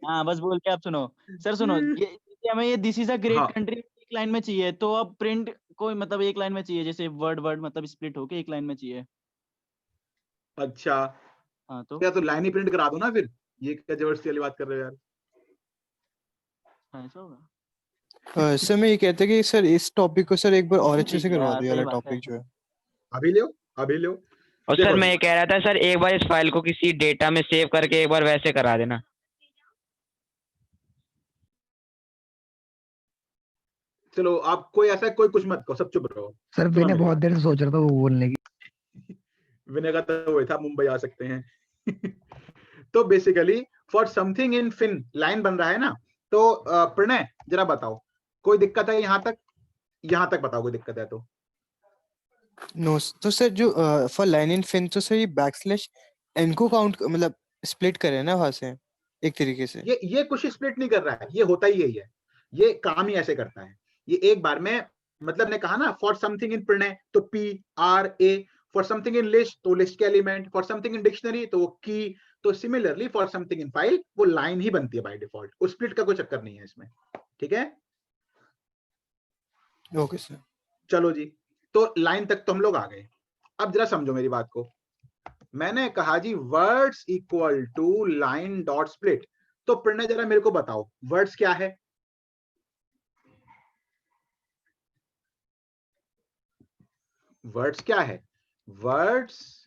हाँ बस बोल के आप सुनो। सर सुनो, ये हमें ये दिस इज अ ग्रेट हाँ। कंट्री एक लाइन में चाहिए, तो अब प्रिंट कोई मतलब एक लाइन में चाहिए, जैसे वर्ड वर्ड मतलब स्प्लिट होके एक लाइन में चाहिए। अच्छा, हाँ तो क्या तो लाइन ही प्रिंट करा दो ना फिर। ये क्या जबरदस्ती वाली बात कर रहे हो यार? हाँ, ऐसा होगा। सर मैं ये कहता कि सर इस टॉपिक को सर एक बार और अच्छे से ठीक है, करवा हाँ, दो, ये सही वाला बात है। टॉपिक जो है। अभी लो, अभी लो। और सर देखो मैं जी, ये कह रहा था सर, एक बार इस फाइल को किसी डेटा में सेव करके एक बार वैसे करा देना। चलो आप कोई ऐसा कोई कुछ मत कहो, सब चुप रहो। सर सुनो मैंने मेरी बहुत बात। देर से सोच रहा था वो बोलने की। विनय का तो वही था, मुंबई आ सकते हैं। तो basically for something in fin line बन रहा है ना, तो प्रणय जरा बताओ, कोई दिक्कत है यहाँ तक बताओ, कोई दिक्कत है तो। नो तो सर जो फॉर लाइन इन फिन तो सर ये बैकस्लैश एन को काउंट मतलब स्प्लिट करे ना वहां से एक तरीके से। ये कुछ स्प्लिट नहीं कर रहा है, ये होता ही यही है, ये काम ही ऐसे करता है। ये एक बार में, मतलब ने कहा ना फॉर समथिंग इन प्रणय तो PRA, for something in list तो लिस्ट के element, for something in dictionary तो वो की, तो similarly for something in file वो लाइन ही बनती है बाय डिफॉल्ट, वो स्प्लिट का कोई चक्कर नहीं है इसमें, ठीक है। Okay sir. चलो जी, तो लाइन तक तो हम लोग आ गए। अब जरा समझो मेरी बात को, मैंने कहा जी words equal to line dot split, तो प्रणय जरा मेरे को बताओ वर्ड्स क्या है। वर्ड्स क्या है? Words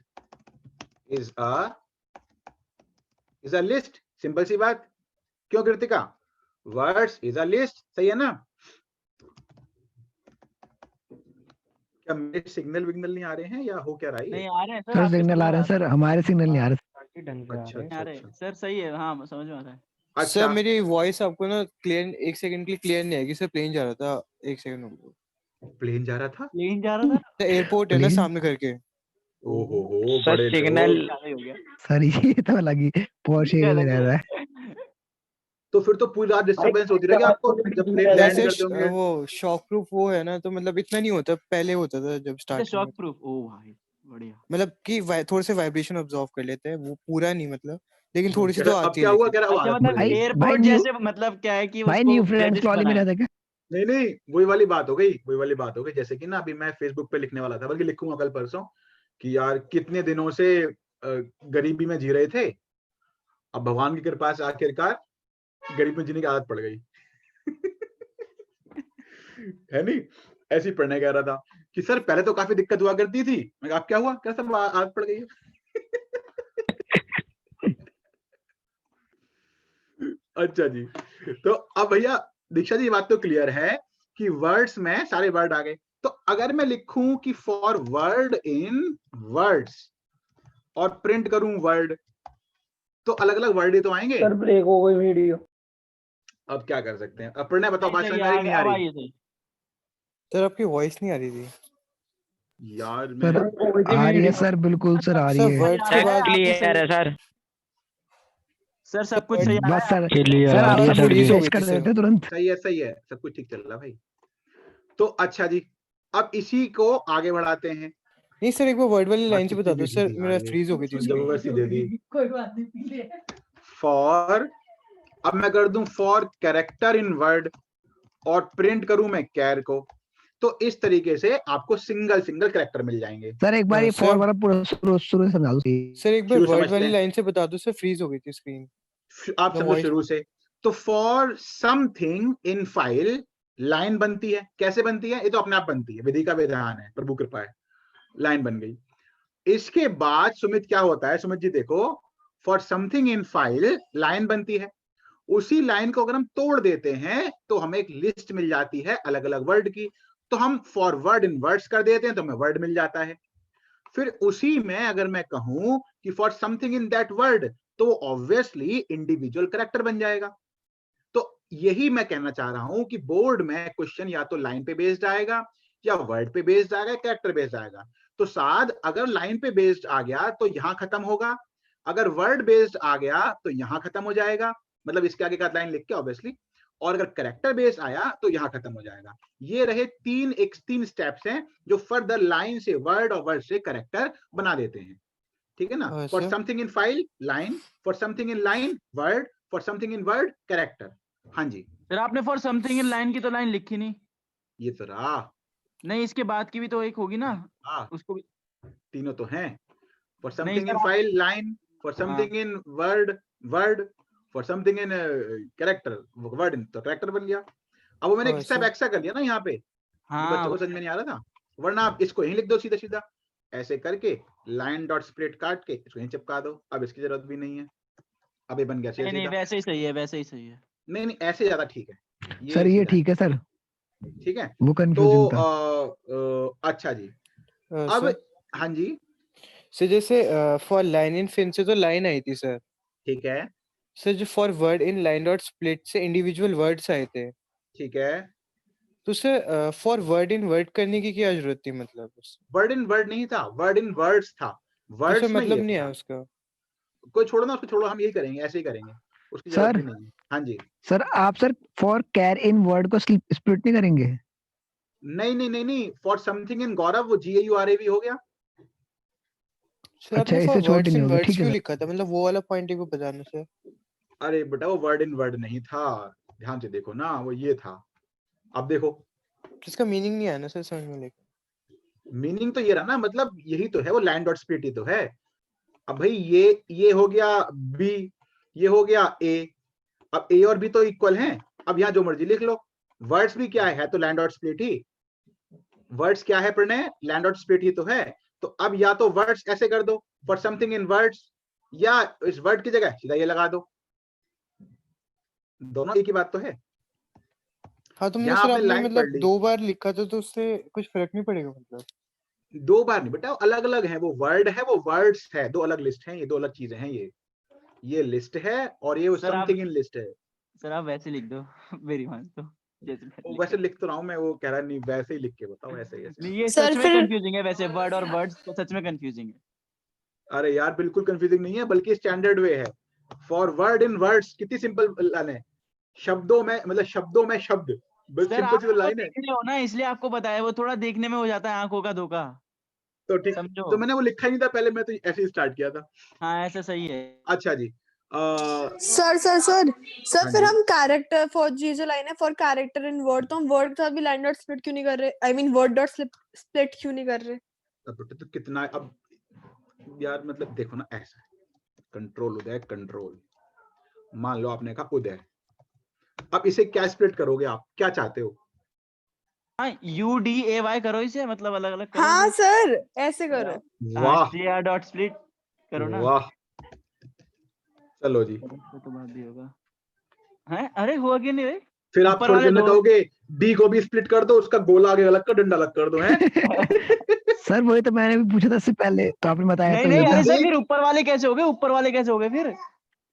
is a list, simple सी बात। क्यों Kritika? Words is a list, सही है ना? क्या मेरे सिग्नल विग्नल नहीं आ रहे हैं या हो क्या रहा है? नहीं आ रहे हैं सर, सर आपके सिग्नल आ रहे हैं सर, हमारे सिग्नल नहीं आ रहे। अच्छा आ रहे हैं सर, सही है, हाँ समझ में आ रहा है। अच्छा सर मेरी वॉइस आपको ना क्लियर एक सेकंड के लिए क्लियर नहीं आएगी सर, प्लेन जा रहा था, एक सेकंड। प्लेन जा रहा था? प्लेन जा रहा था, एयरपोर्ट है ना प्लेन? सामने करके। ओहो सर बड़े सिग्नल लोग। ज्यादा ही हो गया। सर ये तो लगी पॉश एरिया में रह रहा है। तो फिर तो पूरी रात डिस्टरबेंस होती रहेगी आपको जब प्लेन लैंड करते होंगे। वो शॉक प्रूफ वो है ना, तो मतलब इतना नहीं होता, पहले होता था जब स्टार्ट शॉक प्रूफ, ओ भाई बढ़िया। मतलब कि थोड़े से वाइब्रेशन ऑब्जर्व कर लेते हैं, वो पूरा नहीं मतलब, लेकिन थोड़ी सी तो अब आती क्या है हुआ? लेकिन। कह रहा अच्छा आवाज मतलब पड़ गई। एयरपोर्ट न्यू- जैसे, मतलब क्या है कि भाई उसको न्यू फ्रेंड्स रेजिस्ट कॉलोनी में बनाया। रहता क्या? नहीं वही वाली बात हो गई, वही वाली बात हो गई। जैसे कि ना अभी मैं फेसबुक पे लिखने वाला था, बल्कि लिखूंगा कल परसों, कि यार कितने दिनों से गरीबी में जी रहे थे, अब भगवान की कृपा से आखिरकार गरीब में जीने की आदत पड़ गई। है नहीं? ऐसी पढ़ने कह रहा था कि सर पहले तो काफी दिक्कत हुआ करती थी, मैं कहा, अब क्या हुआ? क्या सब आदत पड़ गई है? अच्छा जी, तो अब भैया दीक्षा जी ये बात तो क्लियर है कि वर्ड्स में सारे वर्ड आ गए। तो अगर मैं लिखूं कि फॉर वर्ड इन वर्ड्स और प्रिंट करूं वर्ड, तो अलग अलग वर्ड ही तो आएंगे। सर ब्रेक हो गई वीडियो। अब क्या कर सकते हैं? अब प्रणय बताओ, बात सही समझ है, में आ रही नहीं आ अब रही? आइए सही। सर आपकी वॉइस नहीं आ रही थी यार सर मैं आ रही है सर, बिल्कुल सर आ रही सर, है। वर्ड्स के सर बाद क्लियर है सर। सर सब कुछ सही आ बस रहा है। सर, क्लियर सर आ आप रही है सब सर जी। रिफ्रेश कर देते तुरंत। सही है, सब कुछ ठीक चल रहा है भाई। तो अच्छा जी, अब इसी को आगे बढ़ाते हैं। नहीं सर, एक बार वर्ड वाली लाइन से कितनी बता दो बिजी सर, थी मेरा यार ये, फ्रीज हो गई थी स्क्रीन। जबरदस्ती दे दी। कोई बात नहीं। फॉर, अब मैं कर दूं फॉर कैरेक्टर इन वर्ड और प्रिंट करूं मैं कैर को, तो इस तरीके से आपको सिंगल सिंगल कैरेक्टर मिल जाएंगे। सर एक बार ये सर- फॉर वाला पूरा शुरू शुरू से समझा दो। सर एक बार शुरू वर्ड समझते वाली हैं। लाइन से बता दो सर, फ्रीज हो गई थी स्क्रीन। आप The समझो voice- शुरू से। तो for something in file line बनती है। कैसे बनती है? ये तो अपने आप बनती है, विधि का विधान है, प्रभु कृपा है, लाइन बन गई। इसके बाद सुमित क्या होता है? सुमित जी देखो, for something in file line बनती है, उसी लाइन को अगर हम तोड़ देते हैं तो हमें एक लिस्ट मिल जाती है अलग अलग वर्ड की, तो हम फॉरवर्ड इन वर्ड्स कर देते हैं तो हमें वर्ड मिल जाता है। फिर उसी में अगर मैं कहूं कि for something in that word, तो ऑब्वियसली इंडिविजुअल कैरेक्टर बन जाएगा। तो यही मैं कहना चाह रहा हूं कि बोर्ड में क्वेश्चन या तो लाइन पे बेस्ड आएगा, या वर्ड पे बेस्ड आएगा, कैरेक्टर बेस्ड आएगा। तो साथ अगर लाइन पे बेस्ड आ गया तो यहां खत्म होगा, अगर वर्ड बेस्ड आ गया तो यहां खत्म हो जाएगा, मतलब इसके आगे का लाइन लिख के ऑब्वियसली, और अगर कैरेक्टर बेस्ड आया तो यहां खत्म हो जाएगा। ये रहे तीन स्टेप्स हैं जो फर्दर लाइन से वर्ड और वर्ड से कैरेक्टर बना देते हैं, ठीक है ना? For sir something in file line, for something in line word, for something in word character. हाँ जी, सर आपने फॉर समथिंग इन लाइन की तो लाइन लिखी नहीं। ये तो रहा। नहीं, इसके बाद की भी तो एक होगी ना, हाँ, उसको भी। तीनों तो हैं। फॉर नहीं something sir, in file line, for something in word word, for something in character word, तो कैरेक्टर बन गया। अब वो मैंने एक स्टेप सर एक्स्ट्रा कर लिया ना यहाँ पे, हाँ बच्चों को समझ में नहीं आ रहा था, वरना आप इसको यहीं लिख दो सीधा सीधा, ऐसे करके लाइन डॉट स्प्लिट काट के इसको यहीं चिपका दो। अब इसकी जरूरत भी नहीं है, अब ये बन गया सीधा नहीं सीधा। वैसे ही सही है, वैसे ही सही है। नहीं ऐसे ज्यादा ठीक है, सर ये सीधा ठीक है सर, ठीक है। वो तो कंफ्यूजिंग था। अच्छा जी, अब सर हाँ जी जैसे फॉर लाइन इन फिन से तो लाइन आई थी सर, ठीक है। सर जो for word in line dot split से इंडिविजुअल वर्ड्स आए थे, ठीक है, तो sir for word in word करने की क्या जरूरत थी, मतलब उससे? वर्ड इन वर्ड नहीं था, वर्ड इन वर्ड्स था, तो सर वर्ड्स में मतलब ये नहीं था। आया उसका। कोई छोड़ो ना, उसको छोड़ो, हम यही करेंगे, ऐसे ही करेंगे, उसकी जरूरत सर भी नहीं है। हाँ जी, सर आप sir for char in word को स्प्लिट नहीं करेंगे? नहीं नहीं नहीं नहीं, फॉर समथिंग इन गौरव वो GAURAV हो गया। सर अच्छा, आपने फॉर इससे छोटी वर्ड्स नहीं इन होगी, वर्ड्स ठीक है क्यों सर। लिखा था, मतलब वो वाला पॉइंट एक को बताना सर। अरे बेटा वो वर्ड इन वर्ड नहीं था, ध्यान से देखो ना, वो ये था। अब देखो इसका मीनिंग नहीं आया ना सर समझ में, लेकिन मीनिंग तो ये रहा ना, मतलब यही तो है, वो लाइन डॉट स्प्लिट ही तो है। अब भाई ये हो गया B, ये हो गया A, अब A और B तो इक्वल हैं, अब यहाँ जो मर्जी लिख लो। वर्ड्स भी क्या है तो लाइन डॉट स्प्लिट ही, वर्ड्स क्या है प्रणय, लाइन डॉट स्प्लिट ही तो है। तो अब या तो वर्ड्स ऐसे कर दो फॉर समथिंग इन वर्ड्स, या इस वर्ड की जगह सीधा ये लगा दो, दोनों एक ही बात तो है। हाँ तो मतलब यहाँ सर आपने आपने लाइन मतलब पढ़ ली, 2 बार लिखा था तो उससे कुछ फर्क नहीं पड़ेगा मतलब? 2 बार नहीं बेटा, अलग अलग है, वो वर्ड है, वो वर्ड्स है, 2 अलग लिस्ट है, ये 2 अलग चीजें हैं। ये लिस्ट है और ये सर आप समथिंग इन लिस्ट है। सर आप वैसे लिख दो मेरी मान तो, जैसे मैंने वो वैसे लिखा। लिख तो रहा हूँ मैं, वो कह रहा नहीं वैसे ही लिख के बताओ, ऐसे ही ऐसे। नहीं ये सर सच में फिर कंफ्यूजिंग है वैसे, वर्ड और वर्ड्स तो सच में कंफ्यूजिंग है। अरे यार बिल्कुल कंफ्यूजिंग नहीं है, बल्कि स्टैंडर्ड वे है। फॉर वर्ड इन वर्ड्स कितनी सिंपल लाइन है, शब्दों में मतलब शब्दों में शब्द, बस सर सिंपल आप सी वो लाइन है। देख रहे हो ना इसलिए आपको पता है, वो थोड़ा देखने में हो जाता है आंखों का धोखा, तो ठीक, समझो। तो मैंने वो लिखा ही नहीं था पहले, मैं तो ऐसे ही स्टार्ट किया था। हाँ ऐसा सही है। अच्छा जी, सर सर सर सर हाँ फिर जी, हम कैरेक्टर फॉर जी जो लाइन है फॉर कैरेक्टर इन वर्ड, तो हम वर्ड के साथ भी लाइन डॉट स्प्लिट क्यों नहीं कर रहे, I mean word dot split क्यों नहीं कर रहे? तो कितना अब यार, मतलब देखो ना, ऐसा कंट्रोल उदय, कंट्रोल, मान लो आपने कहा उदय, अब इसे क्या स्प्लिट करोगे आप, क्या चाहते हो? हाँ UDAY करो इसे, मतलब अलग अलग करो हाँ फिर। सर ऐसे करो। हाँ वाह TR डॉट स्प्लिट करो ना। वाह, चलो जी। तो बात भी होगा। हैं अरे हुआ क्यों नहीं भाई? फिर आप ऊपर थोड़ी वाले देर में दो। कहोगे D को भी स्प्लिट कर दो, उसका गोला आगे अलग कर, डंडा अलग कर दो, है? सर वही तो मैंने भी पूछा था इससे पहले, तो आपने बताया नहीं तो नहीं ये अरे था। सर फिर ऊपर वाले कैसे हो गए, ऊपर वाले कैसे हो गए फिर?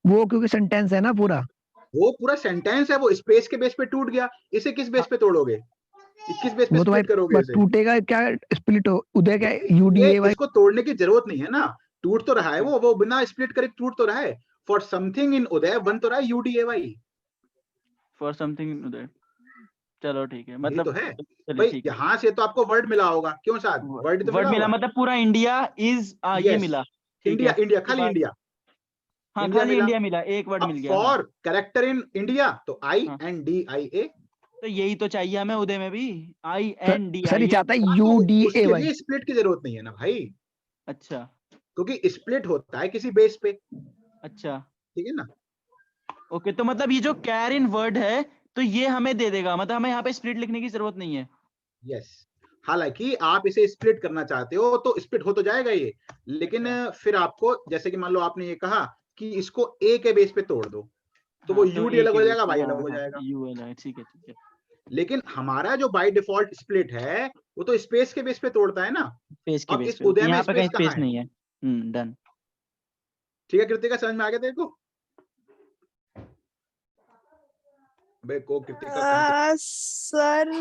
वो क्योंकि सेंटेंस है ना पूरा। वो पूरा सेंटेंस है, वो स्पेस के बेस पे टूट गया, इसे किस बेस पे तोड़ोगे, किस बेस पे वो तो भाई स्प्लिट करोगे बस इसे? टूटेगा क्या, स्प्लिट हो उदय क्या, ये UDAY। इसको तोड़ने की जरूरत नहीं है ना, टूट तो रहा है, वो बिना स्प्लिट करे टूट तो रहा है। फॉर समथिंग इन उदय बन तो रहा है UDAY, फॉर समथिंग उधर, चलो ठीक है, यही मतलब तो है चलिए भाई। ठीक है। यहाँ से तो आपको वर्ड मिला होगा, क्यों साथ वर्ड तो वर्ड मिला मिला होगा। मतलब पूरा इंडिया इज ये यस, मिला, ठीक है। इंडिया, इंडिया, उसके खाली बाद इंडिया, हाँ इंडिया खाली मिला। इंडिया मिला, एक वर्ड अब मिल गया। हाँ फॉर कैरेक्टर इन इंडिया तो हाँ INDIA, तो यही तो चाहिए हमें उदय में भी, सर ये INDIA। चाहता है तो उसके UDAY। लिए स्प्लिट की जरूरत नहीं है ना भाई, अच्छा क्योंकि स्प्लिट होता है किसी बेस पे, अच्छा ठीक है ना। ओके, तो मतलब ये जो कैर इन वर्ड है तो ये हमें दे देगा, मतलब हमें यहाँ पे स्प्लिट लिखने की जरूरत नहीं है। यस, हालांकि आप इसे स्प्लिट करना चाहते हो तो स्प्लिट हो तो जाएगा ये, लेकिन अच्छा फिर आपको, जैसे कि मान लो आपने ये कहा कि इसको A के बेस पे तोड़ दो, तो वो हाँ तो UD एक अलग ही हो बेस जाएगा, पे, Y हाँ अलग हो हाँ जाएगा। UL है, ठीक है। लेकिन हमारा जो बाय डिफॉल्ट स्प्लिट है वो तो स्पेस के बेस पे तोड़ता है ना। स्पेस के अब बेस इस पे, उदय में यहाँ पे कहीं स्पेस कहाँ स्पेस है? नहीं है। डन। ठीक है कृतिका, समझ में आ गया तेरे को? अबे को कृतिका कहाँ चली? सर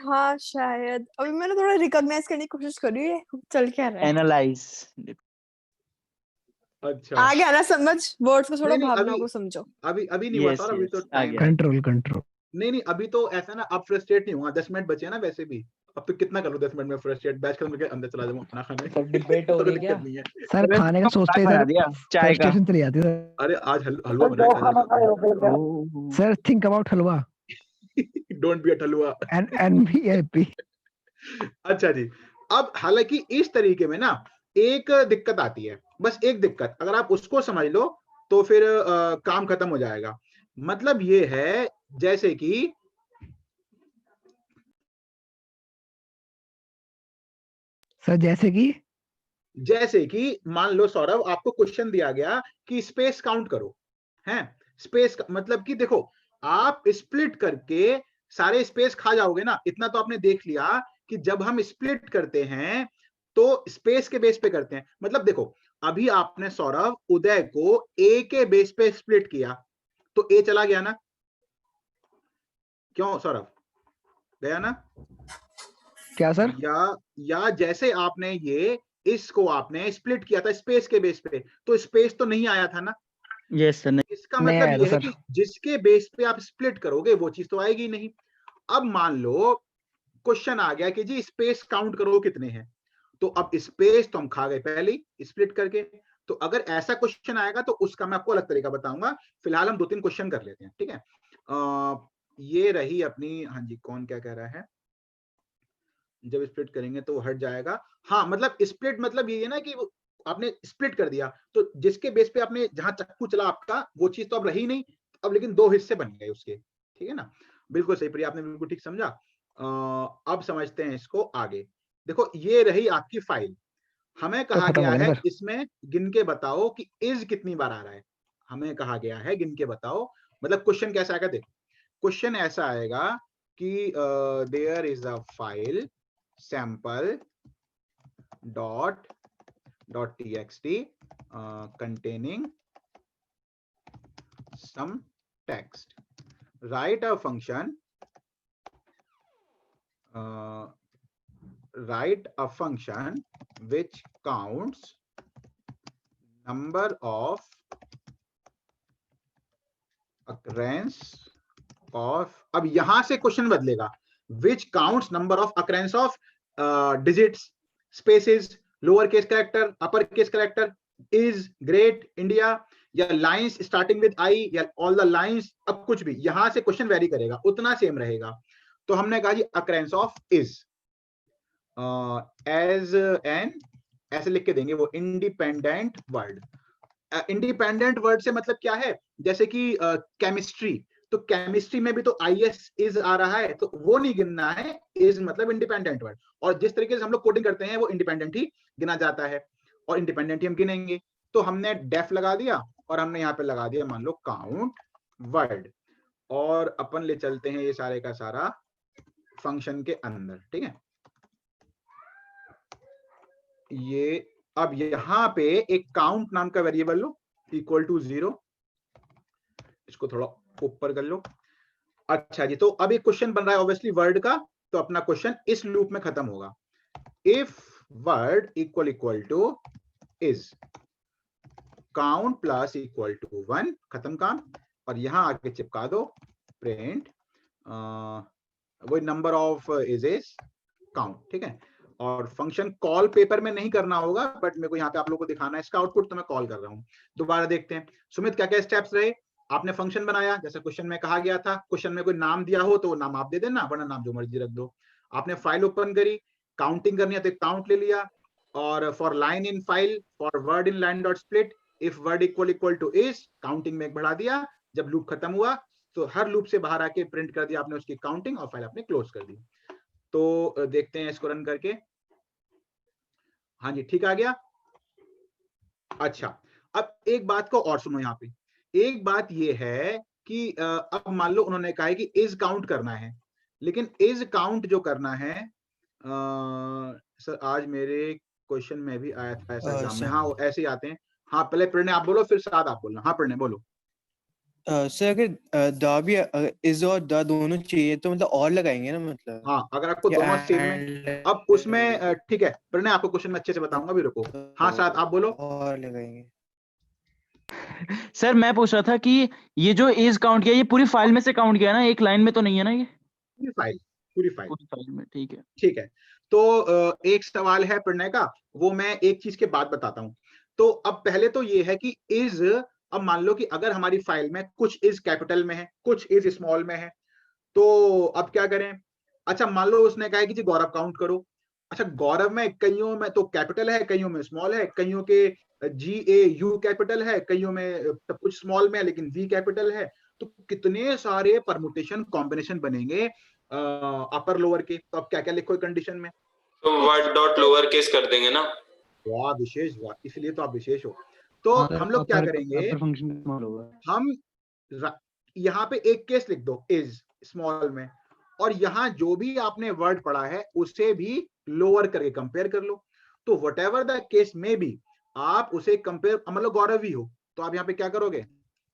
हाँ शायद, अभी मैंने थोड़ा रिकॉग्नाइज करने की कोशिश करी है चल क्या रहा है। एनालाइज। अच्छा, आ गया ना समझ, वर्ड्स को छोड़ो नहीं नहीं, भावनाओं अभी को समझो। अभी नहीं हुआ यस सर, अभी तो यस आ टाइम गया। है। Control control. नहीं नहीं, अभी तो ऐसा ना, अब फ्रस्ट्रेट नहीं हुआ, 10 मिनट बचे हैं ना वैसे भी। अब तो कितना कर लो 10 मिनट में फ्रस्ट्रेट, बैच खत्म करके अंदर चला जाऊंगा खाना खाने। सब डिबेट हो तो कोई रही क्या? दिक्कत नहीं है। सर खाने का सोचते ही बना सर दिया चाय का। फ्रस्ट्रेशन चली जाती है सर। अरे आज हलवा बनाया था, sir think about halwa don't be a halwa. And be happy. अच्छा जी, अब हालांकि इस तरीके में ना एक दिक्कत आती है, बस एक दिक्कत, अगर आप उसको समझ लो तो फिर काम खत्म हो जाएगा। मतलब ये है जैसे कि सर जैसे कि मान लो सौरभ, आपको क्वेश्चन दिया गया कि स्पेस काउंट करो, हैं? स्पेस मतलब कि देखो, आप स्प्लिट करके सारे स्पेस खा जाओगे ना, इतना तो आपने देख लिया कि जब हम स्प्लिट करते हैं तो स्पेस के बेस पे करते हैं। मतलब देखो, अभी आपने सौरभ उदय को ए के बेस पे स्प्लिट किया तो ए चला गया ना, क्यों सौरभ, गया ना? क्या सर? या जैसे आपने ये इसको आपने स्प्लिट किया था स्पेस के बेस पे, तो स्पेस तो नहीं आया था ना। Yes sir. इसका नहीं मतलब आया ये था है सर। कि जिसके बेस पे आप स्प्लिट करोगे वो चीज तो आएगी नहीं। अब मान लो क्वेश्चन आ गया कि जी स्पेस काउंट करो कितने हैं, तो अब स्पेस तो हम खा गए पहले ही स्प्लिट करके। तो अगर ऐसा क्वेश्चन आएगा तो उसका मैं आपको अलग तरीका बताऊंगा। फिलहाल हम 2-3 क्वेश्चन कर लेते हैं, ठीक है। ये रही अपनी, हाँ जी कौन क्या कह रहा है, जब स्प्लिट करेंगे तो हट जाएगा। हाँ मतलब स्प्लिट मतलब ये है ना कि आपने स्प्लिट कर दिया तो जिसके बेस पे आपने जहां चक्कू चला आपका वो चीज तो अब रही नहीं, अब लेकिन 2 हिस्से बन गए उसके, ठीक है ना। बिल्कुल सही प्रिया, आपने बिल्कुल ठीक समझा। अब समझते हैं इसको आगे। देखो ये रही आपकी फाइल, हमें तो कहा खत्म गया हो गया ना है सर? इसमें गिन के बताओ कि इज कितनी बार आ रहा है। हमें कहा गया है गिन के बताओ, मतलब क्वेश्चन कैसा आएगा देखो। क्वेश्चन ऐसा आएगा कि there is a file sample txt containing some text. Write a function which counts number of occurrence of, अब यहां से क्वेश्चन बदलेगा, which counts number of occurrence of digits, spaces, lower case character, upper case character, is, great, India, या lines starting with I, या all the lines। अब कुछ भी यहां से क्वेश्चन वेरी करेगा, उतना सेम रहेगा। तो हमने कहा जी occurrence of is as an, ऐसे लिख के देंगे वो इंडिपेंडेंट वर्ड। इंडिपेंडेंट वर्ड से मतलब क्या है, जैसे कि केमिस्ट्री, तो केमिस्ट्री में भी तो IS इज आ रहा है, तो वो नहीं गिनना है, इज मतलब इंडिपेंडेंट वर्ड। और जिस तरीके से हम लोग कोडिंग करते हैं वो इंडिपेंडेंट ही गिना जाता है, और इंडिपेंडेंट ही हम गिनेंगे। तो हमने डेफ लगा दिया और हमने यहाँ पे लगा दिया मान लो काउंट वर्ड, और अपन ले चलते हैं ये सारे का सारा फंक्शन के अंदर, ठीक है। ये अब यहां पे एक काउंट नाम का वेरिएबल लो इक्वल टू 0, इसको थोड़ा ऊपर कर लो। अच्छा जी, तो अब एक क्वेश्चन बन रहा है ऑब्वियसली वर्ड का, तो अपना क्वेश्चन इस लूप में खत्म होगा। If word equal to is count plus equal to 1, खत्म काम। और यहां आके चिपका दो प्रिंट वही नंबर ऑफ इज काउंट, ठीक है। और फंक्शन कॉल पेपर में नहीं करना होगा, बट मेरे को यहाँ पे आप लोगों को दिखाना है इसका आउटपुट, तो मैं कॉल कर रहा हूँ। दोबारा देखते हैं सुमित क्या क्या स्टेप्स रहे। आपने फंक्शन बनाया जैसे क्वेश्चन में कहा गया था, क्वेश्चन में कोई नाम दिया हो तो वो नाम आप दे देना, वरना नाम जो मर्जी रख दो। आपने फाइल ओपन करी, काउंटिंग करनी है तो काउंट ले लिया, और for line in file, for word in line dot split, if word equal to is, counting में एक बढ़ा दिया। जब लूप खत्म हुआ तो हर लूप से बाहर आके प्रिंट कर दिया आपने उसकी काउंटिंग, और फाइल आपने क्लोज कर दी। तो देखते हैं इसको रन करके। हाँ जी ठीक आ गया। अच्छा अब एक बात को और सुनो, यहाँ पे एक बात ये है कि अब मान लो उन्होंने कहा है कि इज काउंट करना है, लेकिन इज काउंट जो करना है सर आज मेरे क्वेश्चन में भी आया था ऐसा एग्जाम में। हाँ ऐसे ही आते हैं। हाँ पहले प्रणय आप बोलो फिर साद आप बोलना। हाँ प्रणय बोलो। सर अगर दा भी इज और दा दोनों चाहिए तो मतलब और लगाएंगे ना, मतलब हाँ अगर आपको दोनों सेम में, अब उसमें ठीक है प्रणय आपको क्वेश्चन में अच्छे से बताऊंगा, भी रुको। हाँ साद आप बोलो। और लगाएंगे। सर मैं पूछ रहा था कि ये जो इज काउंट किया ये पूरी फाइल में से काउंट किया ना, एक लाइन में तो नहीं है ना? ये पूरी फाइल पूरी फाइल में, ठीक है। ठीक है। तो एक सवाल है प्रणय का, वो मैं एक चीज के बाद बताता हूं। तो अब पहले तो ये है कि इज, अब मान लो कि अगर हमारी फाइल में कुछ इज कैपिटल में है कुछ इज स्मॉल में है, तो अब क्या करें। अच्छा मान लो उसने कहा है कि जी गौरव काउंट करो। अच्छा गौरव में कईयों में तो कैपिटल है, कईयों में स्मॉल है, कईयों के GAU कैपिटल है, कईयों में सब कुछ स्मॉल में है लेकिन V कैपिटल है। तो कितने सारे परमुटेशन कॉम्बिनेशन बनेंगे अपर लोअर के। तो अब क्या क्या लिखो कंडीशन में, तो वर्ड डॉट लोअर केस कर देंगे ना। वाह विशेष, वाह इसलिए तो आप विशेष हो। तो हम लोग क्या करेंगे, हम यहाँ पे एक केस लिख दो इज स्मॉल में, और यहाँ जो भी आपने वर्ड पढ़ा है उसे भी लोअर करके कंपेयर कर लो। तो वट एवर द केस में बी, आप उसे कंपेयर, मतलब गौरव ही हो तो आप यहाँ पे क्या करोगे,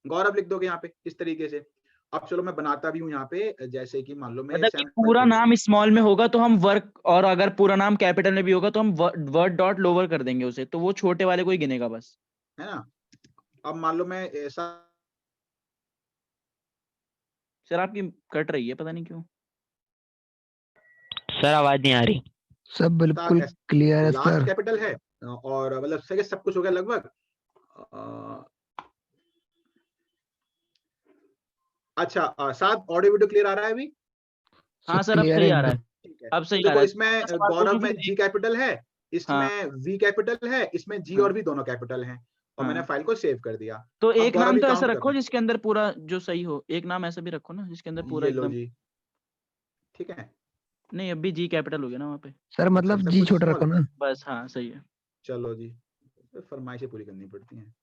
गौरव लिख दोगे यहाँ पे इस तरीके से। अब चलो मैं बनाता भी हूँ यहाँ पे, जैसे कि मान लो मैं मतलब कि सैंपल पूरा के लिए, नाम स्मॉल में होगा तो हम वर्क, और अगर पूरा नाम कैपिटल में भी होगा तो हम वर्ड डॉट लोअर कर देंगे उसे, तो वो छोटे वाले को ही गिनेगा बस, है ना। अब मान लो मैं ऐसा, सर आपकी कट रही है पता नहीं क्यों। सर आवाज नहीं आ रही। सब बिल्कुल क्लियर है लास्ट सर। कैपिटल है और मतलब सही सब कुछ हो गया लगभग। अच्छा साथ ऑडियो वीडियो क्लियर आ रहा है अभी? हाँ सब सर अब क्लियर सही है आ रहा एकदम। है, ठीक है, अब सही तो आ रहा देखो है। इसमें सवाल गौरव पूछो में फिर जी कैपिटल है, हाँ इसमें वी कैपिटल है, इसमें जी हाँ और वी दोनों कैपिटल हैं, और मैंने हाँ। फाइल को सेव कर दिया। तो अब एक गौरव नाम ही तो ऐसा काउंट रखो करना जिसके अंदर पूरा जो सही हो, एक नाम ऐसा भी रखो ना जिसके अंदर है, पूरा ये लो एकदम। जी, ठीक है। नहीं अभी जी कैपिटल हो गया ना वहाँ पे। सर अच्छा मतलब सब जी कुछ छोटा स्मॉल, रखो ना। बस हाँ सही है। चलो जी, फरमाइशें पूरी करनी पड़ती हैं,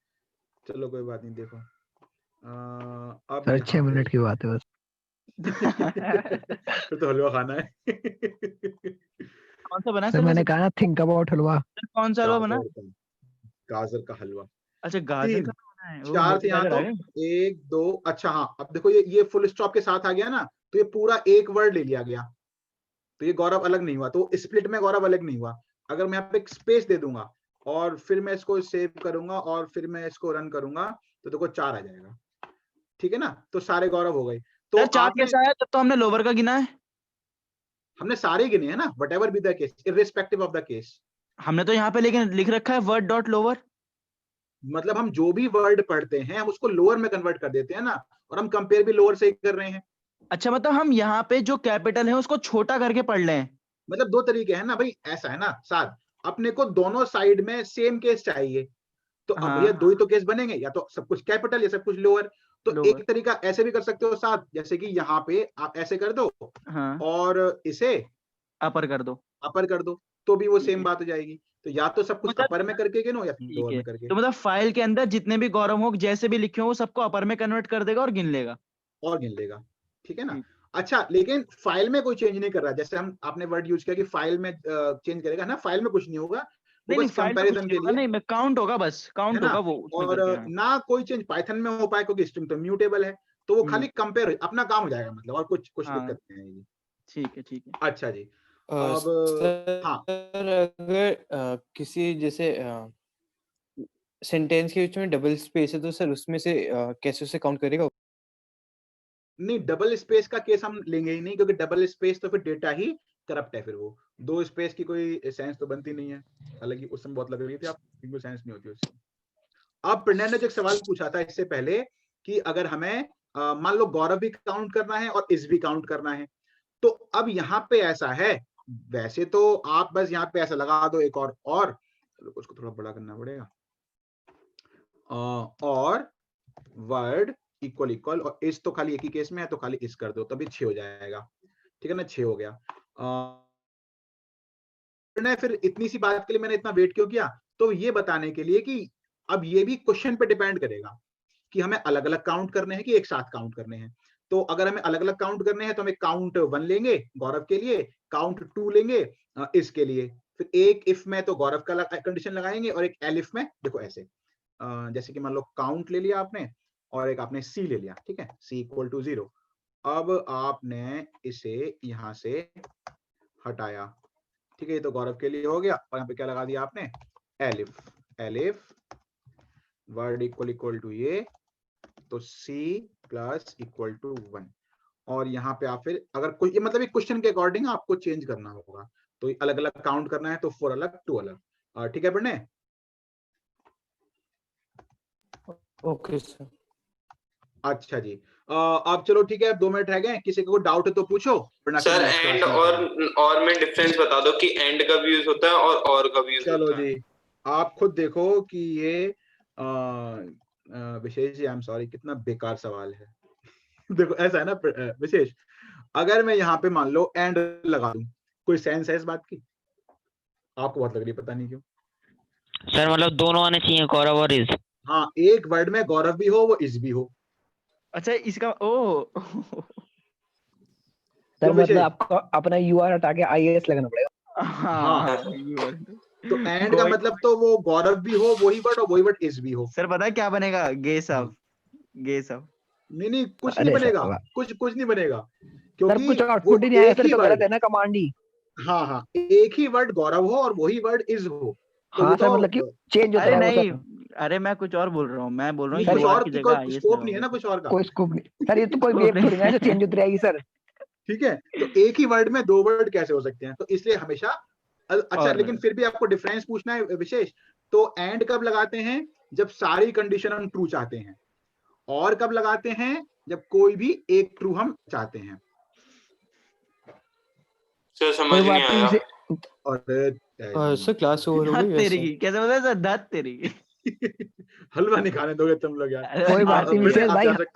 चलो कोई बात नहीं। देखो अब सर यहाँ 6 पे मिनट की बात है बस। फिर तो हलवा खाना है। कौन सा बना सर सर मैंने वैसे? कहा ना थिंक अबाउट हलवा। सर कौन सा हलवा बना? गाजर का, गाजर का हलवा। अच्छा गाजर का तीन, बना है, वो चार थे मोटे यहाँ गाजर आ तो, गए। एक दो, अच्छा हाँ अब देखो ये फुल स्टॉप के साथ आ गया ना, तो ये पूरा एक वर्ड ले लिया गया, तो ये गौरव अलग नहीं हुआ, तो स्प्लिट में गौरव अलग नहीं हुआ। अगर मैं यहाँ पे एक स्पेस दे दूंगा और फिर मैं इसको सेव करूंगा और फिर मैं इसको रन करूंगा, तो देखो 4 आ जाएगा, ठीक है ना, तो सारे गौरव हो गए। तो सर चार आपने, कैसा आया? तब तो हमने लोअर का गिना है। हमने सारे गिने हैं ना, what ever be the case, irrespective of the case. हमने तो यहाँ पे लेकिन लिख रखा है वर्ड डॉट लोअर। मतलब हम जो भी वर्ड पढ़ते हैं हम उसको लोअर में कन्वर्ट कर देते हैं ना, और हम कंपेयर भी लोअर से ही कर रहे हैं। अच्छा मतलब हम यहाँ पे जो कैपिटल है उसको छोटा करके पढ़ लें। मतलब दो तरीके हैं ना भाई, ऐसा है ना साथ, अपने को दोनों साइड में सेम केस चाहिए, तो अब भैया हाँ दो ही तो केस बनेंगे, या तो सब कुछ कैपिटल या सब कुछ लोअर। तो लोअर। एक तरीका ऐसे भी कर सकते हो साथ, जैसे कि यहाँ पे आप ऐसे कर दो हाँ और इसे अपर कर दो। अपर कर दो, तो भी वो ठीक सेम है। बात हो जाएगी। तो या तो सब कुछ मतलब अपर में करके गिनो या फिर ठीक लोअर है, में करके, तो मतलब फाइल के अंदर जितने भी गौरव हो जैसे भी लिखे हो वो सबको अपर में कन्वर्ट कर देगा और गिन लेगा। और गिन लेगा, ठीक है ना। ठीक। अच्छा लेकिन फाइल में कोई चेंज नहीं कर रहा, जैसे हम आपने वर्ड यूज किया कि फाइल में चेंज करेगा ना, फाइल में कुछ नहीं होगा, वो नहीं नहीं बस फाइल में कुछ कंपैरिजन नहीं के होगा, लिए, नहीं मैं काउंट होगा, बस है काउंट ना। होगा वो उसमें और करके। हाँ ना कोई चेंज पाइथन में हो पाए क्योंकि स्ट्रिंग तो म्यूटेबल है, तो वो खाली हम्म, कंपेयर अपना काम हो जाएगा, मतलब और कुछ हाँ दिक्कत नहीं आएगी। ठीक है ठीक है। अच्छा जी, अब हाँ सर अगर किसी जैसे सेंटेंस के बीच में डबल स्पेस है तो सर उसमें से कैसे उसे काउंट करेगा? नहीं, डबल स्पेस का केस हम लेंगे ही नहीं, क्योंकि डबल स्पेस तो फिर डेटा ही करप्ट है, फिर वो दो स्पेस की कोई सेंस तो बनती नहीं है, हालांकि उस समय बहुत लग रही थी आप, कोई सेंस नहीं होती उसकी। अब प्रणय ने जो एक सवाल पूछा था इससे पहले कि अगर हमें मान लो गौरव भी काउंट करना है और इस भी काउंट करना है, तो अब यहाँ पे ऐसा है, वैसे तो आप बस यहाँ पे ऐसा लगा दो एक और चलो उसको थोड़ा बड़ा करना पड़ेगा, और वर्ड इक्वल इक्वल, और इस तो खाली एक ही केस में है तो खाली इस कर दो, तभी 6 हो जाएगा, ठीक है ना, 6 हो गया। प्रणय फिर इतनी सी बात के लिए मैंने इतना वेट क्यों किया, तो ये बताने के लिए कि अब ये भी क्वेश्चन पे डिपेंड करेगा कि हमें अलग अलग काउंट करने हैं कि एक साथ काउंट करने हैं। तो अगर हमें अलग अलग काउंट करने हैं तो हमें काउंट 1 लेंगे गौरव के लिए, काउंट 2 लेंगे इसके लिए, फिर एक इफ में तो गौरव का कंडीशन लगाएंगे और एक एलिफ में देखो ऐसे, जैसे कि मान लो काउंट ले लिया आपने और एक आपने सी ले लिया, ठीक है, सी इक्वल टू 0। अब आपने इसे यहां से हटाया, ठीक है, ये तो गौरव के लिए हो गया, और यहाँ पे क्या लगा दिया आपने, elif, elif word equal equal to ये, तो c प्लस इक्वल टू 1, और यहाँ पे आप फिर अगर कोई ये मतलब क्वेश्चन के अकॉर्डिंग आपको चेंज करना होगा, तो अलग अलग काउंट करना है तो 4 अलग 2 अलग, ठीक है पढ़ने। Okay sir. अच्छा जी, अब चलो ठीक है, अब 2 मिनट रह गए, किसी को डाउट है तो पूछो, वरना फिर सर नेक्स्ट क्लास एंड में करेंगे। और में डिफरेंस बता दो कि एंड कब यूज होता है और कब यूज चलो होता है। जी, आप खुद देखो कि ये विशेष जी, आई एम सॉरी, कितना बेकार सवाल है। देखो ऐसा है ना विशेष, अगर मैं यहाँ पे मान लो एंड लगा दूं, कोई सेंस है इस बात की? आपको बहुत लग रही है, पता नहीं क्यों। सर मतलब दोनों आने चाहिए, गौरव और इस। हाँ, एक वर्ड में गौरव भी हो वो इस भी हो। अच्छा इसका ओ सर क्यों मतलब विशेष? आपको अपना यूआर हटा के आईएएस लगाना पड़ेगा। हाँ हाँ हाँ, ये बात तो। तो एंड का वही- मतलब तो वो गौरव भी हो वही वर्ड और वही वर्ड इज भी हो। सर पता है क्या बनेगा? Guess up, guess up. नहीं कुछ नहीं अरे सर, बनेगा, कुछ नहीं बनेगा, सर क्योंकि कुछ वो आउटपुट ही नहीं आएगा एक सर, ही तो गलत वर्ड, है ना कमांड ही। हाँ एक ही वर्ड गौरव हो और वही वर्ड इज हो, तो हाँ ये सर, मतलब कि तो चेंज होता अरे है वो नहीं, सर। अरे मैं कुछ और बोल रहा हूँ, मैं बोल रहा हूँ नहीं, सर, कुछ यू आर और की की जगह कोई IS स्कोप लगा नहीं है ना होगा। कुछ और का। कोई स्कोप नहीं सर, ये तो कोई Scope वेब नहीं थोड़ी ना है जो है। चेंज होती रहेगी सर। ठीक है, तो एक ही वर्ड में दो वर्ड कैसे हो सकते हैं, तो इसलिए हमेशा अच्छा, और लेकिन फिर भी आपको डिफरेंस पूछना है विशेष। तो एंड कब लगाते हैं? जब सारी कंडीशन हम ट्रू चाहते हैं। और कब लगाते हैं? जब कोई भी एक ट्रू हम चाहते हैं। सर समझ कोई नहीं बात नहीं आया। इसे। और सर क्लास ओवर हो धत गई तेरी वैसे। की, कैसे बोलते हैं सर? धत तेरी की। हलवा नहीं खाने दोगे तुम लोग यार। अरे कोई बात नहीं फिर विशेष आप भाई, जा सकते